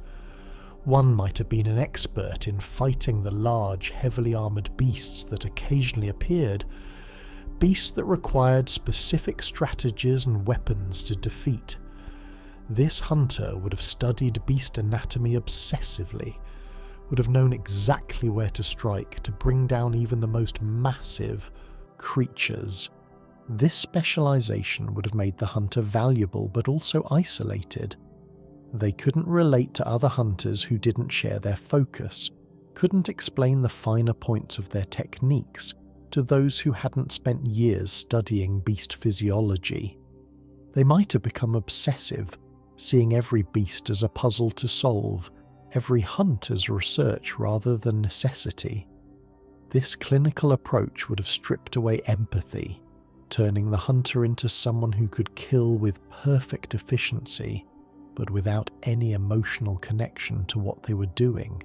One might have been an expert in fighting the large, heavily armoured beasts that occasionally appeared, beasts that required specific strategies and weapons to defeat. This hunter would have studied beast anatomy obsessively, would have known exactly where to strike to bring down even the most massive creatures. This specialisation would have made the hunter valuable but also isolated. They couldn't relate to other hunters who didn't share their focus, couldn't explain the finer points of their techniques to those who hadn't spent years studying beast physiology. They might have become obsessive, seeing every beast as a puzzle to solve, every hunt as research rather than necessity. This clinical approach would have stripped away empathy, turning the hunter into someone who could kill with perfect efficiency, but without any emotional connection to what they were doing.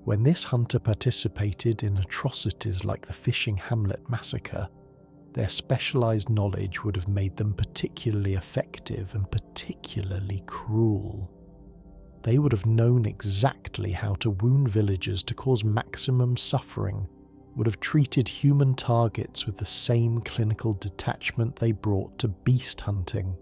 When this hunter participated in atrocities like the Fishing Hamlet massacre, their specialised knowledge would have made them particularly effective and particularly cruel. They would have known exactly how to wound villagers to cause maximum suffering, would have treated human targets with the same clinical detachment they brought to beast hunting.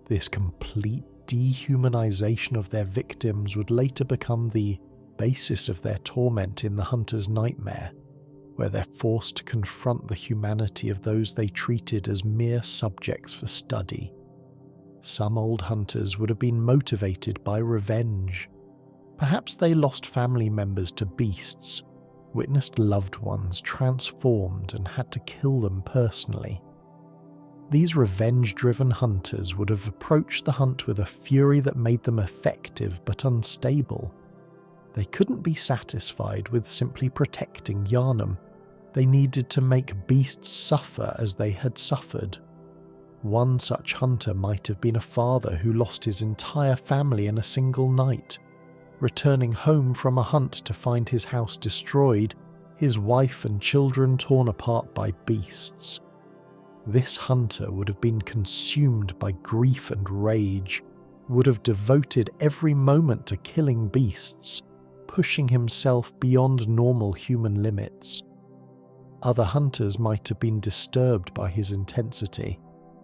This complete dehumanization of their victims would later become the basis of their torment in the hunter's nightmare, where they're forced to confront the humanity of those they treated as mere subjects for study. Some old hunters would have been motivated by revenge. Perhaps they lost family members to beasts, witnessed loved ones transformed and had to kill them personally. These revenge-driven hunters would have approached the hunt with a fury that made them effective but unstable. They couldn't be satisfied with simply protecting Yarnham. They needed to make beasts suffer as they had suffered. One such hunter might have been a father who lost his entire family in a single night, returning home from a hunt to find his house destroyed, his wife and children torn apart by beasts. This hunter would have been consumed by grief and rage, would have devoted every moment to killing beasts, pushing himself beyond normal human limits. Other hunters might have been disturbed by his intensity,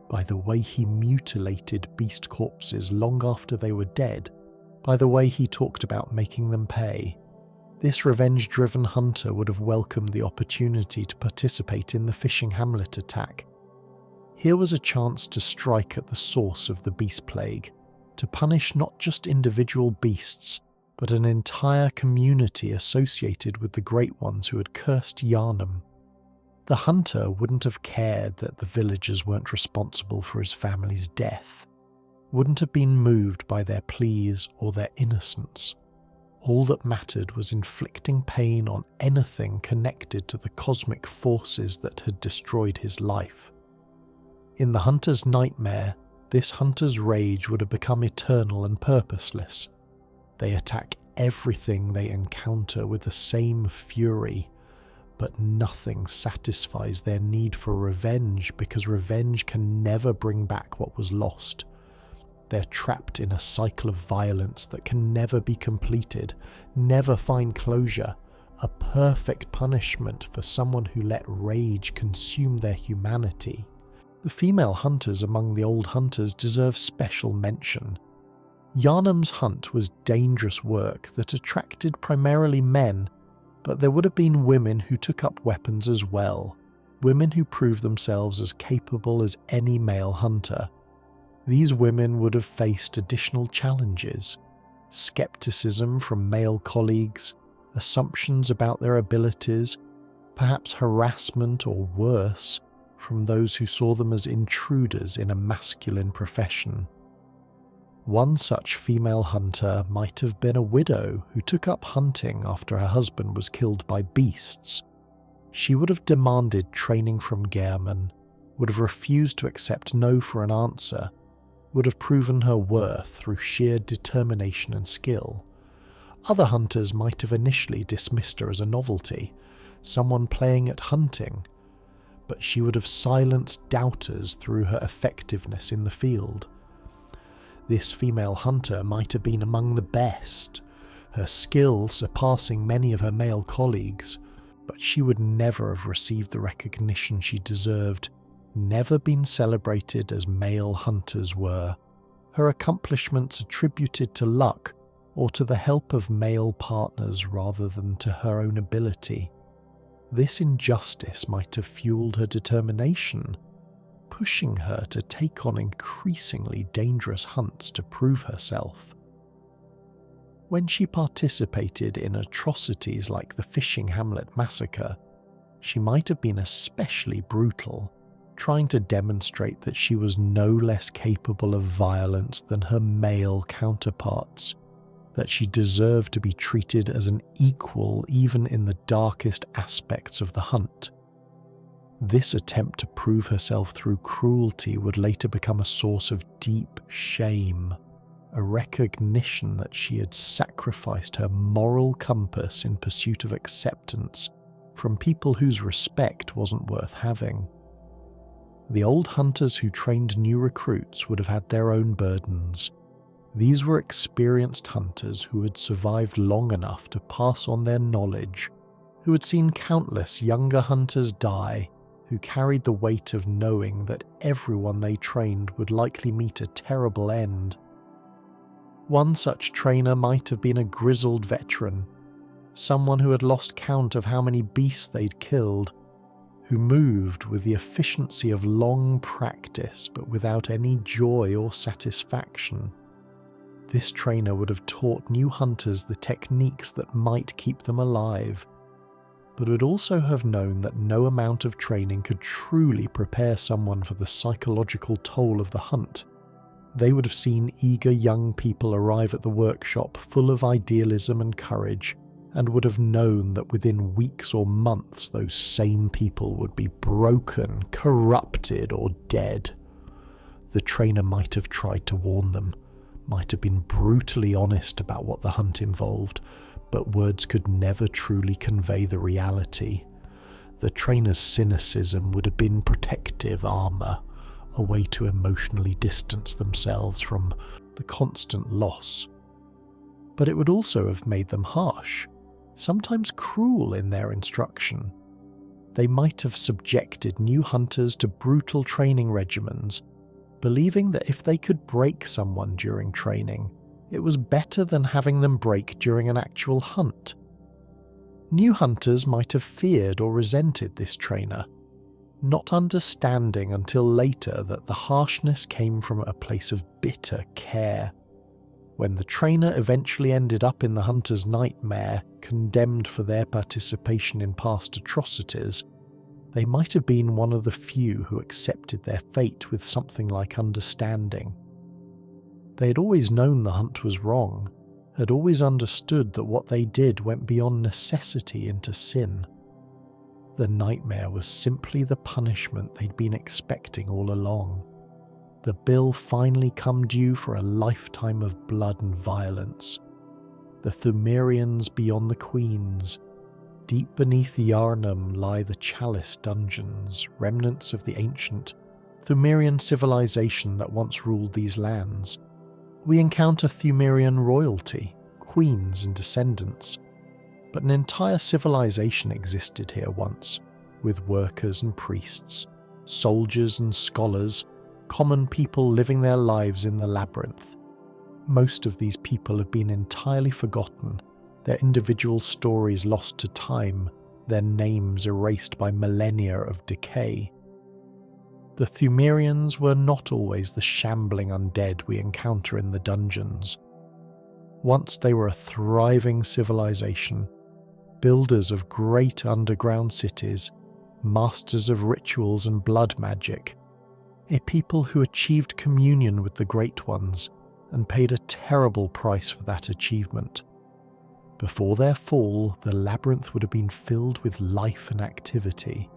by the way he mutilated beast corpses long after they were dead, by the way he talked about making them pay. This revenge-driven hunter would have welcomed the opportunity to participate in the Fishing Hamlet attack. Here was a chance to strike at the source of the beast plague, to punish not just individual beasts, but an entire community associated with the great ones who had cursed Yarnham. The hunter wouldn't have cared that the villagers weren't responsible for his family's death, wouldn't have been moved by their pleas or their innocence. All that mattered was inflicting pain on anything connected to the cosmic forces that had destroyed his life. In the hunter's nightmare, this hunter's rage would have become eternal and purposeless. They attack everything they encounter with the same fury, but nothing satisfies their need for revenge because revenge can never bring back what was lost. They're trapped in a cycle of violence that can never be completed, never find closure, a perfect punishment for someone who let rage consume their humanity. The female hunters among the old hunters deserve special mention. Yarnham's hunt was dangerous work that attracted primarily men, but there would have been women who took up weapons as well, women who proved themselves as capable as any male hunter. These women would have faced additional challenges: skepticism from male colleagues, assumptions about their abilities, perhaps harassment or worse from those who saw them as intruders in a masculine profession. One such female hunter might have been a widow who took up hunting after her husband was killed by beasts. She would have demanded training from Gehrman, would have refused to accept no for an answer, would have proven her worth through sheer determination and skill. Other hunters might have initially dismissed her as a novelty, someone playing at hunting, but she would have silenced doubters through her effectiveness in the field. This female hunter might have been among the best, her skill surpassing many of her male colleagues, but she would never have received the recognition she deserved, never been celebrated as male hunters were, her accomplishments attributed to luck or to the help of male partners rather than to her own ability. This injustice might have fueled her determination, pushing her to take on increasingly dangerous hunts to prove herself. When she participated in atrocities like the Fishing Hamlet massacre, she might have been especially brutal, trying to demonstrate that she was no less capable of violence than her male counterparts. that she deserved to be treated as an equal even in the darkest aspects of the hunt. This attempt to prove herself through cruelty would later become a source of deep shame, a recognition that she had sacrificed her moral compass in pursuit of acceptance from people whose respect wasn't worth having. The old hunters who trained new recruits would have had their own burdens. These were experienced hunters who had survived long enough to pass on their knowledge, who had seen countless younger hunters die, who carried the weight of knowing that everyone they trained would likely meet a terrible end. One such trainer might have been a grizzled veteran, someone who had lost count of how many beasts they'd killed, who moved with the efficiency of long practice but without any joy or satisfaction. This trainer would have taught new hunters the techniques that might keep them alive, but would also have known that no amount of training could truly prepare someone for the psychological toll of the hunt. They would have seen eager young people arrive at the workshop full of idealism and courage, and would have known that within weeks or months those same people would be broken, corrupted, or dead. The trainer might have tried to warn them, might have been brutally honest about what the hunt involved, but words could never truly convey the reality. The trainer's cynicism would have been protective armour, a way to emotionally distance themselves from the constant loss. But it would also have made them harsh, sometimes cruel in their instruction. They might have subjected new hunters to brutal training regimens, believing that if they could break someone during training, it was better than having them break during an actual hunt. New hunters might have feared or resented this trainer, not understanding until later that the harshness came from a place of bitter care. When the trainer eventually ended up in the hunter's nightmare, condemned for their participation in past atrocities, they might have been one of the few who accepted their fate with something like understanding. They had always known the hunt was wrong, had always understood that what they did went beyond necessity into sin. The nightmare was simply the punishment they'd been expecting all along. The bill finally come due for a lifetime of blood and violence. The Thumrians beyond the Queens. Deep beneath Yarnham lie the Chalice dungeons, remnants of the ancient Thumrian civilization that once ruled these lands. We encounter Thumrian royalty, queens and descendants, but an entire civilization existed here once, with workers and priests, soldiers and scholars, common people living their lives in the labyrinth. Most of these people have been entirely forgotten, their individual stories lost to time, their names erased by millennia of decay. The Thumrians were not always the shambling undead we encounter in the dungeons. Once they were a thriving civilization, builders of great underground cities, masters of rituals and blood magic, a people who achieved communion with the Great Ones and paid a terrible price for that achievement. Before their fall, the labyrinth would have been filled with life and activity,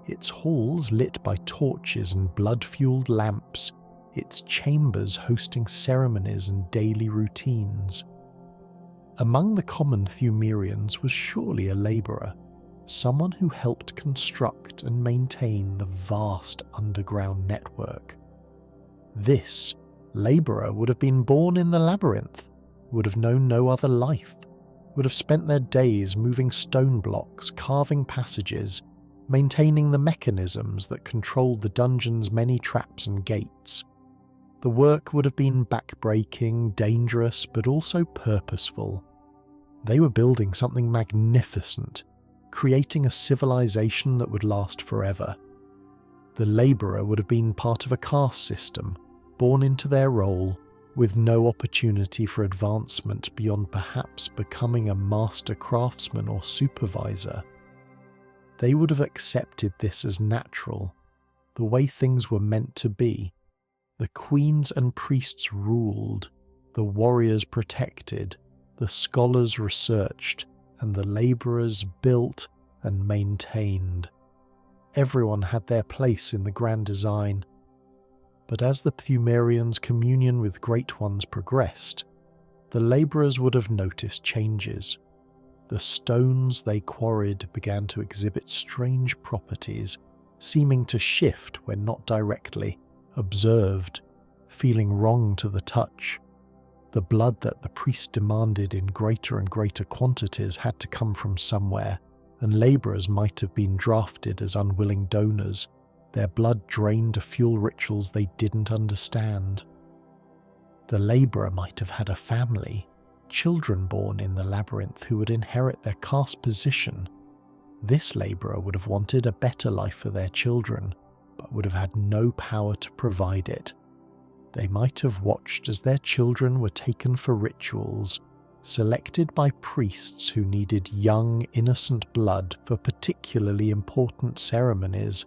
its halls lit by torches and blood-fueled lamps, its chambers hosting ceremonies and daily routines. Among the common Thumrians was surely a labourer, someone who helped construct and maintain the vast underground network. This labourer would have been born in the labyrinth, would have known no other life, would have spent their days moving stone blocks, carving passages, maintaining the mechanisms that controlled the dungeon's many traps and gates. The work would have been back-breaking, dangerous, but also purposeful. They were building something magnificent, creating a civilization that would last forever. The labourer would have been part of a caste system, born into their role, with no opportunity for advancement beyond perhaps becoming a master craftsman or supervisor. They would have accepted this as natural, the way things were meant to be. The queens and priests ruled, the warriors protected, the scholars researched, and the labourers built and maintained. Everyone had their place in the grand design. But as the Thumrians' communion with Great Ones progressed, the labourers would have noticed changes. The stones they quarried began to exhibit strange properties, seeming to shift when not directly observed, feeling wrong to the touch. The blood that the priest demanded in greater and greater quantities had to come from somewhere, and labourers might have been drafted as unwilling donors, their blood drained to fuel rituals they didn't understand. The labourer might have had a family, children born in the labyrinth who would inherit their caste position. This labourer would have wanted a better life for their children, but would have had no power to provide it. They might have watched as their children were taken for rituals, selected by priests who needed young, innocent blood for particularly important ceremonies.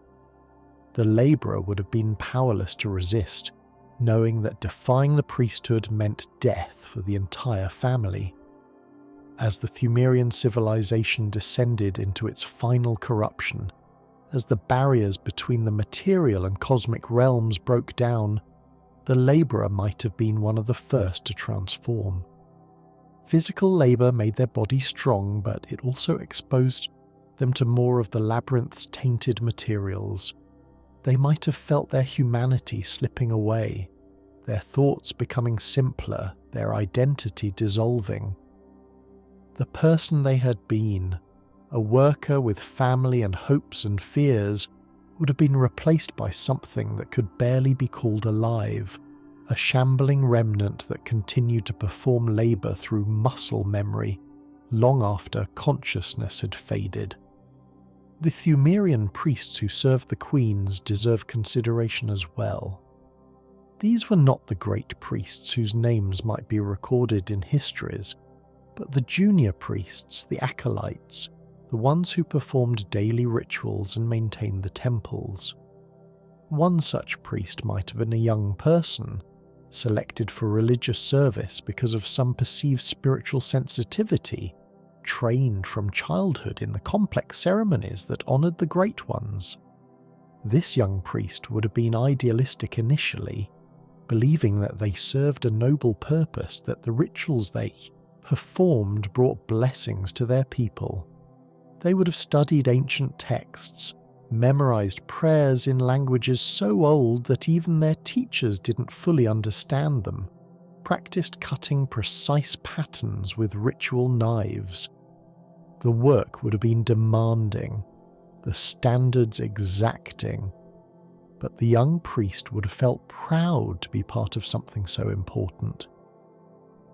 The labourer would have been powerless to resist, knowing that defying the priesthood meant death for the entire family. As the Thumrian Civilization descended into its final corruption, as the barriers between the material and cosmic realms broke down, the labourer might have been one of the first to transform. Physical labour made their body strong, but it also exposed them to more of the labyrinth's tainted materials. They might have felt their humanity slipping away, their thoughts becoming simpler, their identity dissolving. The person they had been, a worker with family and hopes and fears, would have been replaced by something that could barely be called alive, a shambling remnant that continued to perform labour through muscle memory long after consciousness had faded. The Thumrian priests who served the queens deserve consideration as well. These were not the great priests whose names might be recorded in histories, but the junior priests, the acolytes, the ones who performed daily rituals and maintained the temples. One such priest might have been a young person, selected for religious service because of some perceived spiritual sensitivity, trained from childhood in the complex ceremonies that honoured the Great Ones. This young priest would have been idealistic initially, believing that they served a noble purpose, that the rituals they performed brought blessings to their people. They would have studied ancient texts, memorized prayers in languages so old that even their teachers didn't fully understand them, practiced cutting precise patterns with ritual knives. The work would have been demanding, the standards exacting, but the young priest would have felt proud to be part of something so important.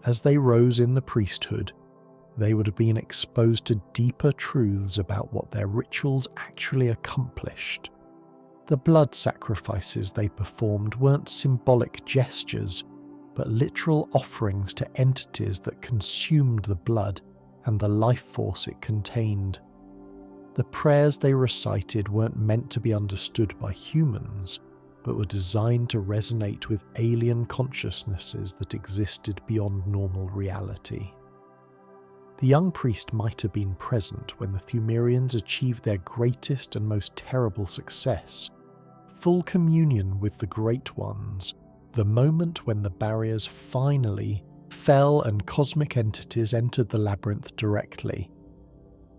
As they rose in the priesthood, they would have been exposed to deeper truths about what their rituals actually accomplished. The blood sacrifices they performed weren't symbolic gestures, but literal offerings to entities that consumed the blood and the life force it contained. The prayers they recited weren't meant to be understood by humans, but were designed to resonate with alien consciousnesses that existed beyond normal reality. The young priest might have been present when the Thumrians achieved their greatest and most terrible success, full communion with the Great Ones, the moment when the barriers finally fell and cosmic entities entered the labyrinth directly.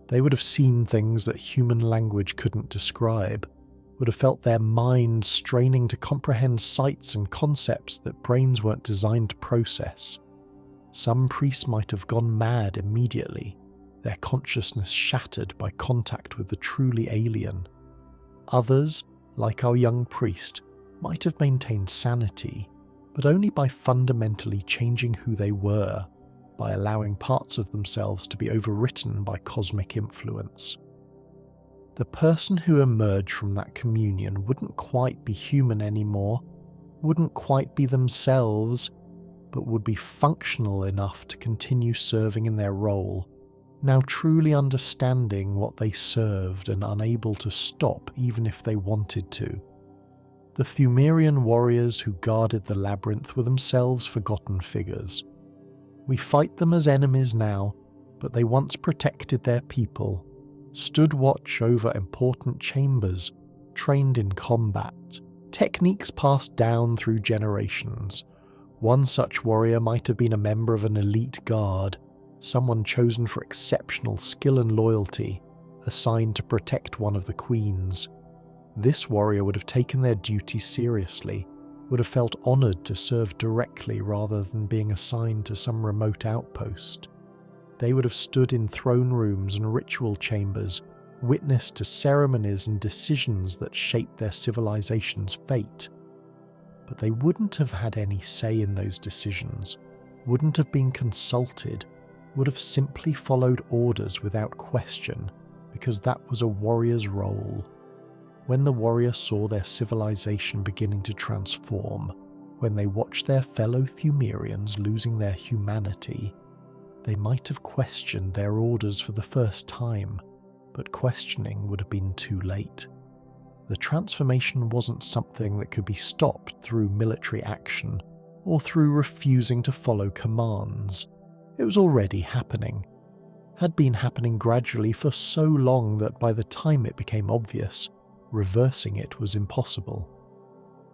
They would have seen things that human language couldn't describe, would have felt their minds straining to comprehend sights and concepts that brains weren't designed to process. Some priests might have gone mad immediately, their consciousness shattered by contact with the truly alien. Others, like our young priest, might have maintained sanity, but only by fundamentally changing who they were, by allowing parts of themselves to be overwritten by cosmic influence. The person who emerged from that communion wouldn't quite be human anymore, wouldn't quite be themselves, but would be functional enough to continue serving in their role, now truly understanding what they served and unable to stop even if they wanted to. The Thumrian warriors who guarded the labyrinth were themselves forgotten figures. We fight them as enemies now, but they once protected their people, stood watch over important chambers, trained in combat, techniques passed down through generations. One such warrior might have been a member of an elite guard, someone chosen for exceptional skill and loyalty, assigned to protect one of the queens. This warrior would have taken their duty seriously, would have felt honoured to serve directly rather than being assigned to some remote outpost. They would have stood in throne rooms and ritual chambers, witness to ceremonies and decisions that shaped their civilization's fate. But they wouldn't have had any say in those decisions, wouldn't have been consulted, would have simply followed orders without question, because that was a warrior's role. When the warrior saw their civilization beginning to transform, when they watched their fellow Thumrians losing their humanity, they might have questioned their orders for the first time, but questioning would have been too late. The transformation wasn't something that could be stopped through military action or through refusing to follow commands. It was already happening, had been happening gradually for so long that by the time it became obvious, reversing it was impossible.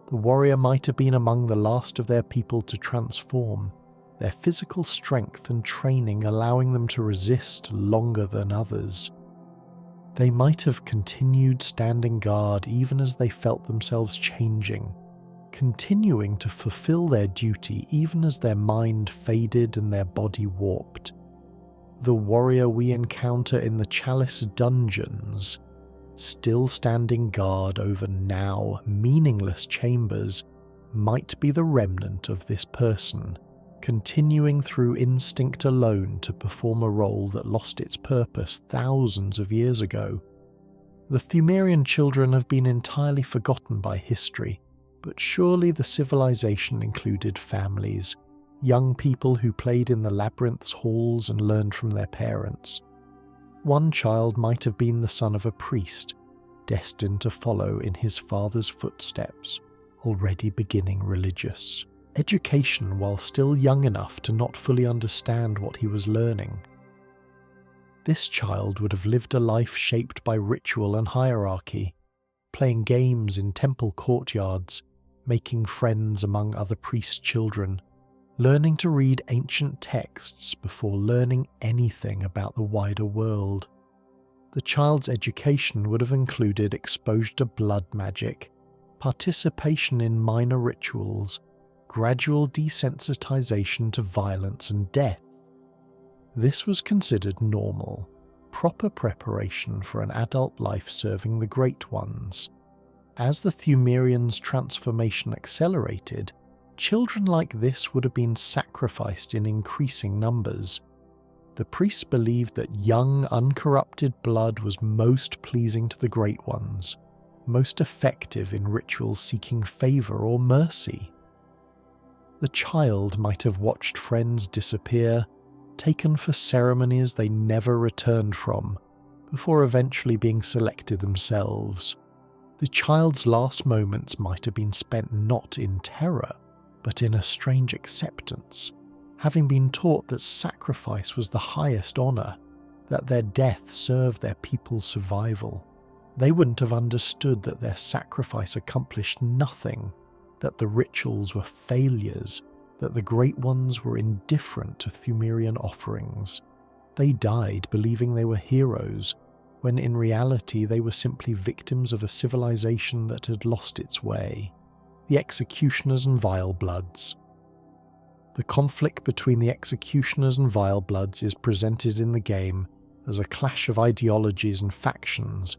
The warrior might have been among the last of their people to transform, their physical strength and training allowing them to resist longer than others. They might have continued standing guard even as they felt themselves changing, continuing to fulfill their duty even as their mind faded and their body warped. The warrior we encounter in the Chalice dungeons, still standing guard over now meaningless chambers, might be the remnant of this person, continuing through instinct alone to perform a role that lost its purpose thousands of years ago. The Thumrian children have been entirely forgotten by history, but surely the civilization included families, young people who played in the labyrinth's halls and learned from their parents. One child might have been the son of a priest, destined to follow in his father's footsteps, already beginning religious education while still young enough to not fully understand what he was learning. This child would have lived a life shaped by ritual and hierarchy, playing games in temple courtyards, making friends among other priests' children, learning to read ancient texts before learning anything about the wider world. The child's education would have included exposure to blood magic, participation in minor rituals, gradual desensitization to violence and death. This was considered normal, proper preparation for an adult life serving the Great Ones. As the Thumrians' transformation accelerated, children like this would have been sacrificed in increasing numbers. The priests believed that young, uncorrupted blood was most pleasing to the Great Ones, most effective in rituals seeking favour or mercy. The child might have watched friends disappear, taken for ceremonies they never returned from, before eventually being selected themselves. The child's last moments might have been spent not in terror, but in a strange acceptance, having been taught that sacrifice was the highest honour, that their death served their people's survival. They wouldn't have understood that their sacrifice accomplished nothing, that the rituals were failures, that the Great Ones were indifferent to Thumrian offerings. They died believing they were heroes, when in reality they were simply victims of a civilization that had lost its way. The Executioners and Vilebloods. The conflict between the Executioners and Vilebloods is presented in the game as a clash of ideologies and factions,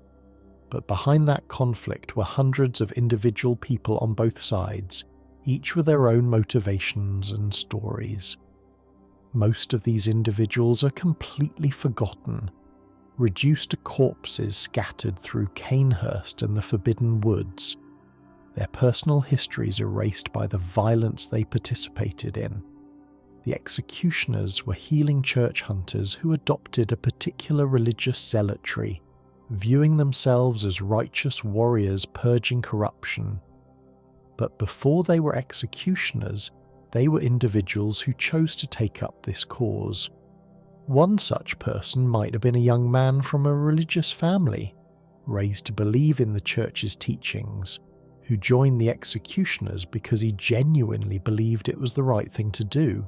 but behind that conflict were hundreds of individual people on both sides, each with their own motivations and stories. Most of these individuals are completely forgotten, reduced to corpses scattered through Cainhurst and the Forbidden Woods, their personal histories erased by the violence they participated in. The Executioners were healing church hunters who adopted a particular religious zealotry, viewing themselves as righteous warriors purging corruption. But before they were executioners, they were individuals who chose to take up this cause. One such person might have been a young man from a religious family, raised to believe in the church's teachings, who joined the executioners because he genuinely believed it was the right thing to do.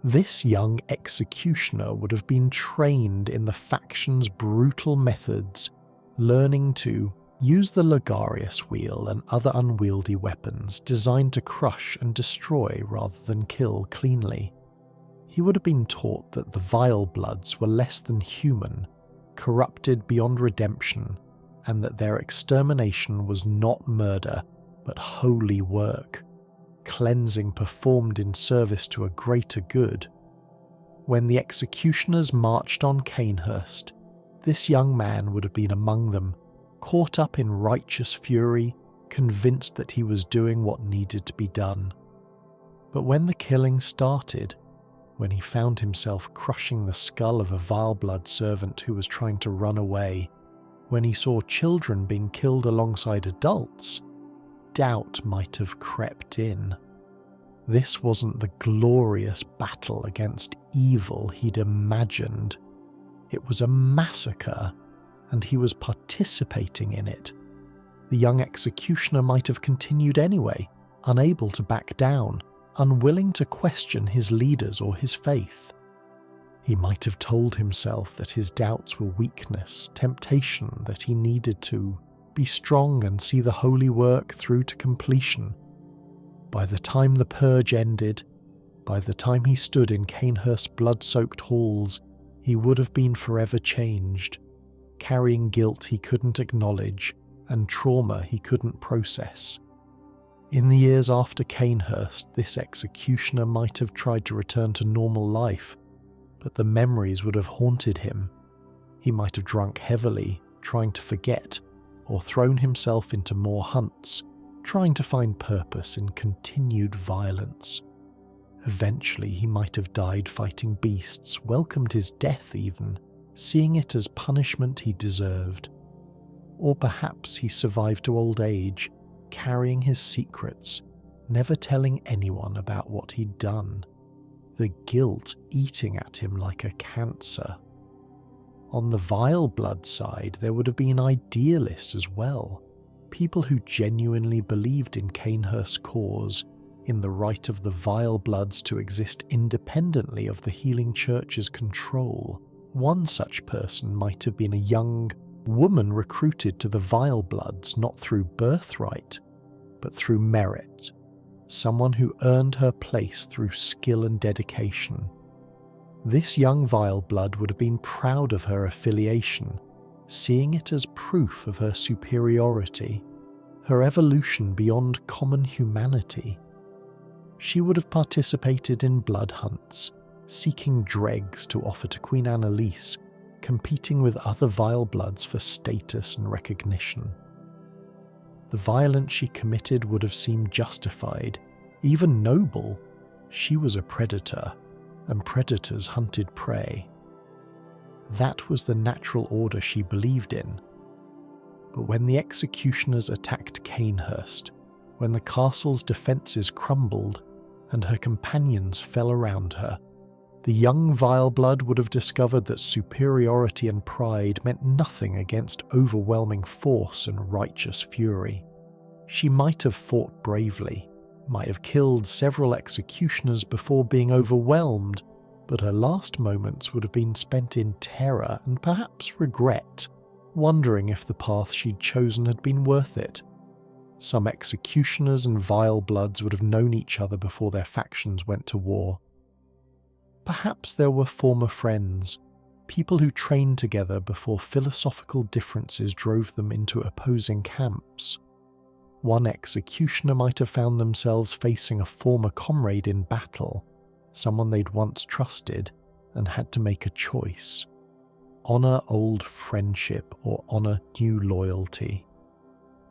This young executioner would have been trained in the faction's brutal methods, learning to use the Logarius wheel and other unwieldy weapons designed to crush and destroy rather than kill cleanly. He would have been taught that the vile bloods were less than human, corrupted beyond redemption, and that their extermination was not murder, but holy work, cleansing performed in service to a greater good. When the executioners marched on Cainhurst, this young man would have been among them, caught up in righteous fury, convinced that he was doing what needed to be done. But when the killing started, when he found himself crushing the skull of a vile blood servant who was trying to run away, when he saw children being killed alongside adults, doubt might have crept in. This wasn't the glorious battle against evil he'd imagined. It was a massacre, and he was participating in it. The young executioner might have continued anyway, unable to back down, unwilling to question his leaders or his faith. He might have told himself that his doubts were weakness, temptation, that he needed to be strong and see the holy work through to completion. By the time the purge ended, by the time he stood in Cainhurst's blood-soaked halls, he would have been forever changed, carrying guilt he couldn't acknowledge and trauma he couldn't process. In the years after Cainhurst, this executioner might have tried to return to normal life, but the memories would have haunted him. He might have drunk heavily, trying to forget, or thrown himself into more hunts, trying to find purpose in continued violence. Eventually he might have died fighting beasts, welcomed his death even, seeing it as punishment he deserved. Or perhaps he survived to old age, carrying his secrets, never telling anyone about what he'd done, the guilt eating at him like a cancer. On the vile blood side, there would have been idealists as well, people who genuinely believed in Cainhurst's cause, in the right of the vile bloods to exist independently of the healing church's control. One such person might have been a young woman recruited to the vile bloods not through birthright, but through merit, someone who earned her place through skill and dedication. This young vile blood would have been proud of her affiliation, seeing it as proof of her superiority, her evolution beyond common humanity. She would have participated in blood hunts, seeking dregs to offer to Queen Annalise, competing with other vile bloods for status and recognition. The violence she committed would have seemed justified, even noble. She was a predator, and predators hunted prey. That was the natural order she believed in. But when the executioners attacked Cainhurst, when the castle's defences crumbled and her companions fell around her, the young vile blood would have discovered that superiority and pride meant nothing against overwhelming force and righteous fury. She might have fought bravely, might have killed several executioners before being overwhelmed, but her last moments would have been spent in terror and perhaps regret, wondering if the path she'd chosen had been worth it. Some executioners and vile bloods would have known each other before their factions went to war. Perhaps there were former friends, people who trained together before philosophical differences drove them into opposing camps. One executioner might have found themselves facing a former comrade in battle, someone they'd once trusted, and had to make a choice. Honour old friendship or honour new loyalty.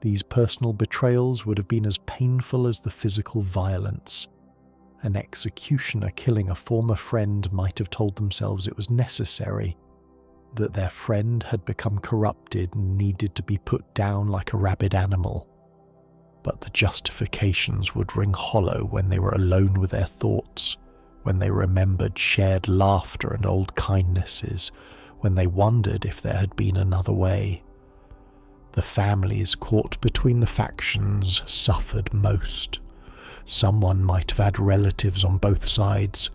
These personal betrayals would have been as painful as the physical violence. An executioner killing a former friend might have told themselves it was necessary, that their friend had become corrupted and needed to be put down like a rabid animal. but the justifications would ring hollow when they were alone with their thoughts, when they remembered shared laughter and old kindnesses, when they wondered if there had been another way. The families caught between the factions suffered most. Someone might have had relatives on both sides,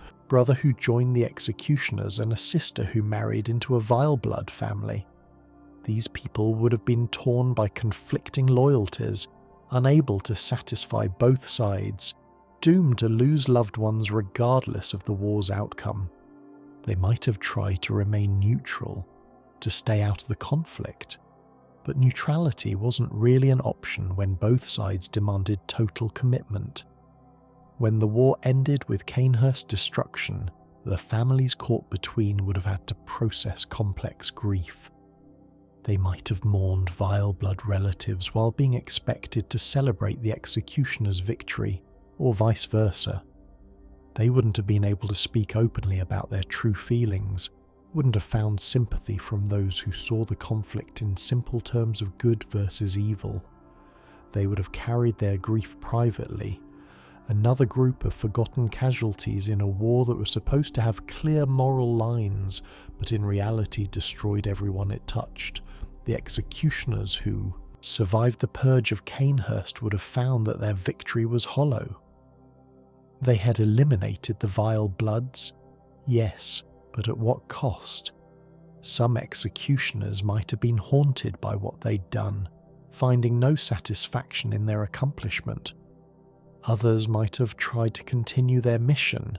a brother who joined the executioners and a sister who married into a vile blood family. These people would have been torn by conflicting loyalties, unable to satisfy both sides, doomed to lose loved ones regardless of the war's outcome. They might have tried to remain neutral, to stay out of the conflict, but neutrality wasn't really an option when both sides demanded total commitment. When the war ended with Cainhurst's destruction, the families caught between would have had to process complex grief. They might have mourned vile blood relatives while being expected to celebrate the executioner's victory, or vice versa. They wouldn't have been able to speak openly about their true feelings, wouldn't have found sympathy from those who saw the conflict in simple terms of good versus evil. They would have carried their grief privately, another group of forgotten casualties in a war that was supposed to have clear moral lines, but in reality destroyed everyone it touched. The executioners who survived the purge of Cainhurst would have found that their victory was hollow. They had eliminated the vile bloods, yes, but at what cost? Some executioners might have been haunted by what they'd done, finding no satisfaction in their accomplishment. Others might have tried to continue their mission,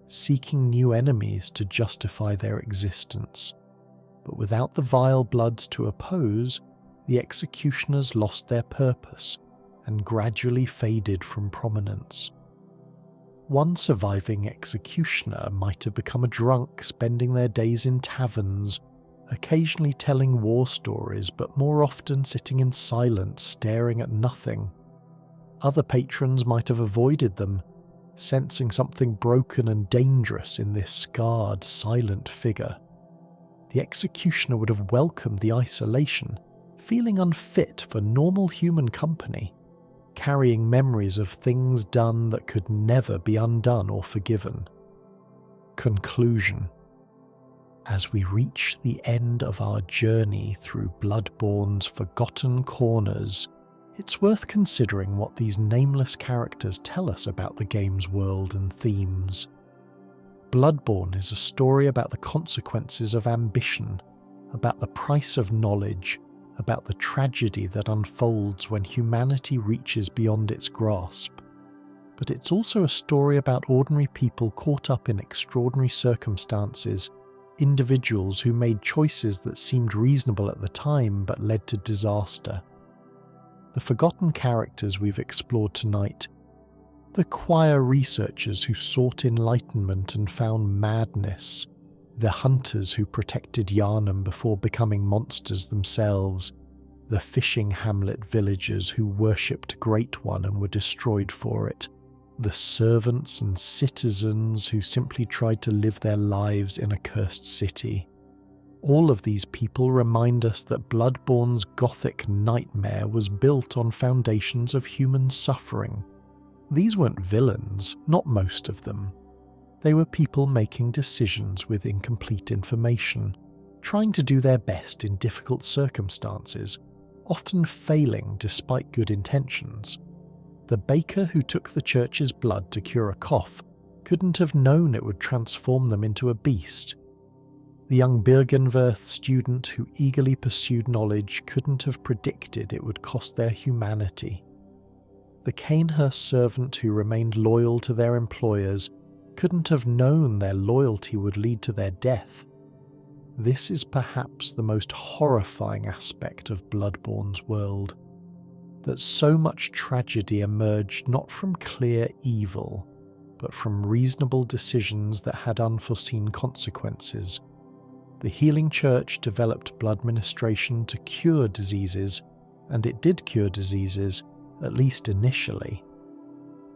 seeking new enemies to justify their existence. But without the vile bloods to oppose, the executioners lost their purpose and gradually faded from prominence. One surviving executioner might have become a drunk, spending their days in taverns, occasionally telling war stories, but more often sitting in silence, staring at nothing. Other patrons might have avoided them, sensing something broken and dangerous in this scarred, silent figure. The executioner would have welcomed the isolation, feeling unfit for normal human company, carrying memories of things done that could never be undone or forgiven. Conclusion. As we reach the end of our journey through Bloodborne's forgotten corners, it's worth considering what these nameless characters tell us about the game's world and themes. Bloodborne is a story about the consequences of ambition, about the price of knowledge, about the tragedy that unfolds when humanity reaches beyond its grasp. But it's also a story about ordinary people caught up in extraordinary circumstances, individuals who made choices that seemed reasonable at the time but led to disaster. The forgotten characters we've explored tonight, the choir researchers who sought enlightenment and found madness, the hunters who protected Yarnham before becoming monsters themselves, the Fishing Hamlet villagers who worshipped Great One and were destroyed for it, the servants and citizens who simply tried to live their lives in a cursed city. All of these people remind us that Bloodborne's Gothic nightmare was built on foundations of human suffering. These weren't villains, not most of them. They were people making decisions with incomplete information, trying to do their best in difficult circumstances, often failing despite good intentions. The baker who took the church's blood to cure a cough couldn't have known it would transform them into a beast. The young Bergenwerth student who eagerly pursued knowledge couldn't have predicted it would cost their humanity. The Cainhurst servant who remained loyal to their employers couldn't have known their loyalty would lead to their death. This is perhaps the most horrifying aspect of Bloodborne's world, that so much tragedy emerged not from clear evil, but from reasonable decisions that had unforeseen consequences. The healing church developed blood ministration to cure diseases, and it did cure diseases, at least initially.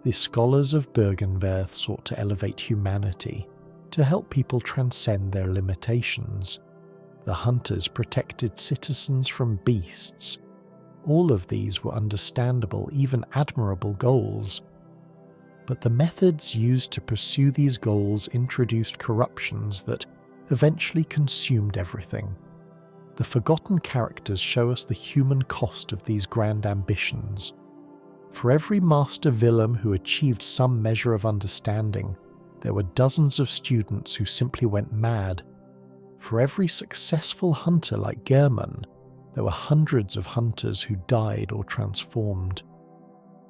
The scholars of Bergenwerth sought to elevate humanity, to help people transcend their limitations. The hunters protected citizens from beasts. All of these were understandable, even admirable goals. But the methods used to pursue these goals introduced corruptions that eventually consumed everything. The forgotten characters show us the human cost of these grand ambitions. For every master villain who achieved some measure of understanding, there were dozens of students who simply went mad. For every successful hunter like Gehrman, there were hundreds of hunters who died or transformed.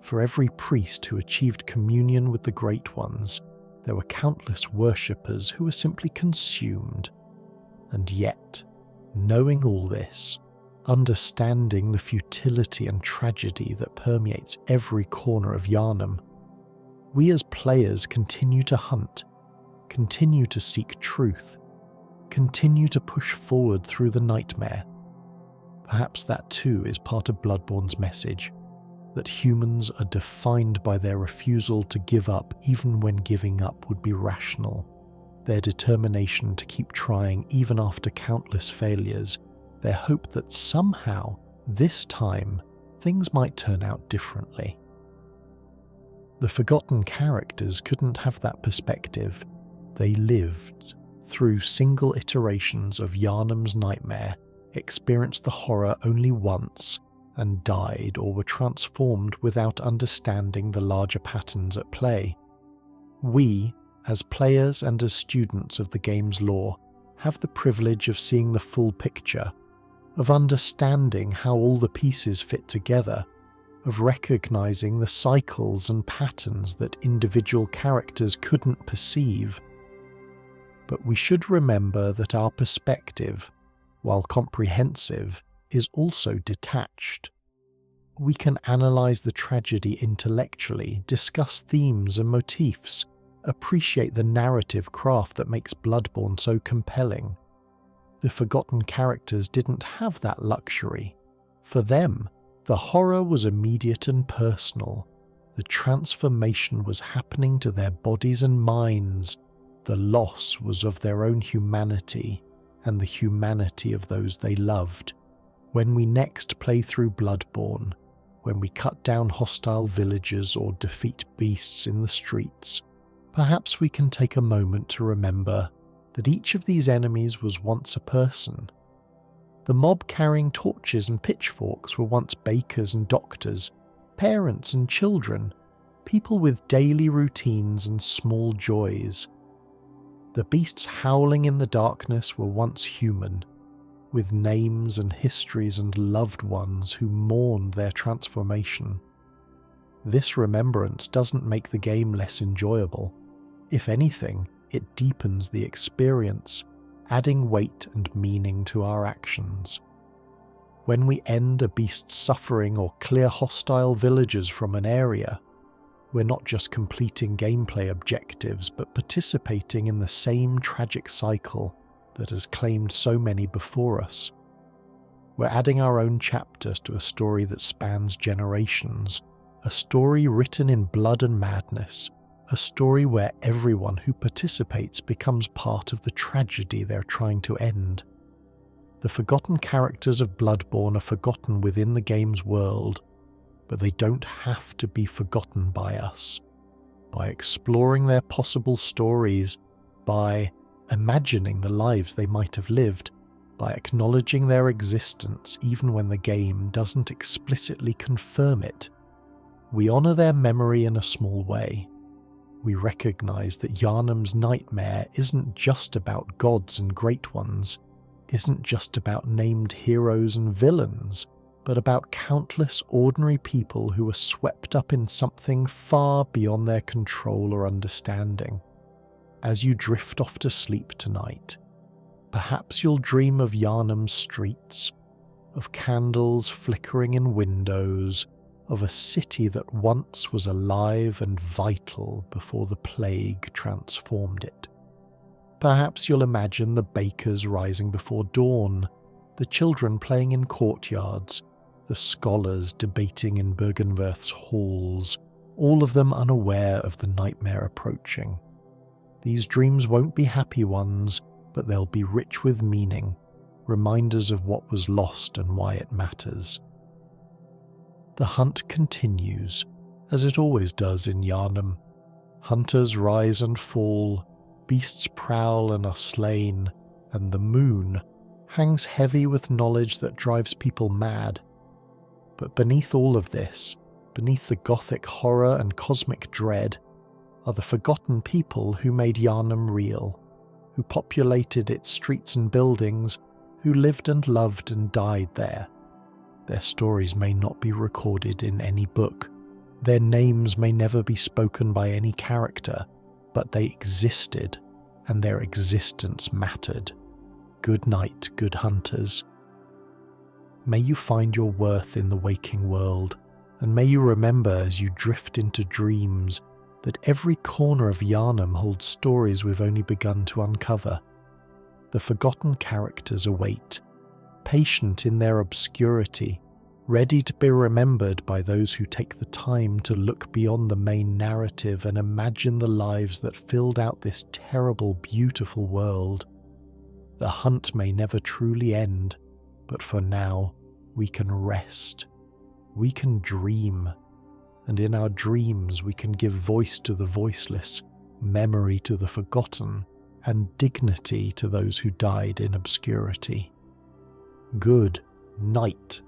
For every priest who achieved communion with the Great Ones, there were countless worshippers who were simply consumed. And yet, knowing all this, understanding the futility and tragedy that permeates every corner of Yarnham, we as players continue to hunt, continue to seek truth, continue to push forward through the nightmare. Perhaps that too is part of Bloodborne's message, that humans are defined by their refusal to give up even when giving up would be rational, their determination to keep trying even after countless failures, their hope that somehow, this time, things might turn out differently. The forgotten characters couldn't have that perspective. They lived through single iterations of Yarnham's nightmare, experienced the horror only once, and died or were transformed without understanding the larger patterns at play. We, as players and as students of the game's lore, have the privilege of seeing the full picture, of understanding how all the pieces fit together, of recognizing the cycles and patterns that individual characters couldn't perceive. But we should remember that our perspective, while comprehensive, is also detached. We can analyze the tragedy intellectually, discuss themes and motifs, appreciate the narrative craft that makes Bloodborne so compelling. The forgotten characters didn't have that luxury. For them, the horror was immediate and personal. The transformation was happening to their bodies and minds. The loss was of their own humanity and the humanity of those they loved. When we next play through Bloodborne, when we cut down hostile villagers or defeat beasts in the streets, perhaps we can take a moment to remember that each of these enemies was once a person. The mob carrying torches and pitchforks were once bakers and doctors, parents and children, people with daily routines and small joys. The beasts howling in the darkness were once human, with names and histories and loved ones who mourned their transformation. This remembrance doesn't make the game less enjoyable. If anything, it deepens the experience, adding weight and meaning to our actions. When we end a beast's suffering or clear hostile villagers from an area, we're not just completing gameplay objectives, but participating in the same tragic cycle that has claimed so many before us. We're adding our own chapters to a story that spans generations, a story written in blood and madness, a story where everyone who participates becomes part of the tragedy they're trying to end. The forgotten characters of Bloodborne are forgotten within the game's world, but they don't have to be forgotten by us. By exploring their possible stories, by imagining the lives they might have lived, by acknowledging their existence even when the game doesn't explicitly confirm it, we honour their memory in a small way. We recognise that Yarnham's nightmare isn't just about gods and great ones, isn't just about named heroes and villains, but about countless ordinary people who were swept up in something far beyond their control or understanding. As you drift off to sleep tonight, perhaps you'll dream of Yarnham's streets, of candles flickering in windows, of a city that once was alive and vital before the plague transformed it. Perhaps you'll imagine the bakers rising before dawn, the children playing in courtyards, the scholars debating in Bergenwerth's halls, all of them unaware of the nightmare approaching. These dreams won't be happy ones, but they'll be rich with meaning, reminders of what was lost and why it matters. The hunt continues, as it always does in Yarnham. Hunters rise and fall, beasts prowl and are slain, and the moon hangs heavy with knowledge that drives people mad. But beneath all of this, beneath the Gothic horror and cosmic dread, are the forgotten people who made Yarnham real, who populated its streets and buildings, who lived and loved and died there. Their stories may not be recorded in any book, their names may never be spoken by any character, but they existed, and their existence mattered. Good night, good hunters. May you find your worth in the waking world, and may you remember as you drift into dreams that every corner of Yarnham holds stories we've only begun to uncover. The forgotten characters await, patient in their obscurity, ready to be remembered by those who take the time to look beyond the main narrative and imagine the lives that filled out this terrible, beautiful world. The hunt may never truly end, but for now, we can rest. We can dream. And in our dreams we can give voice to the voiceless, memory to the forgotten, and dignity to those who died in obscurity. Good night.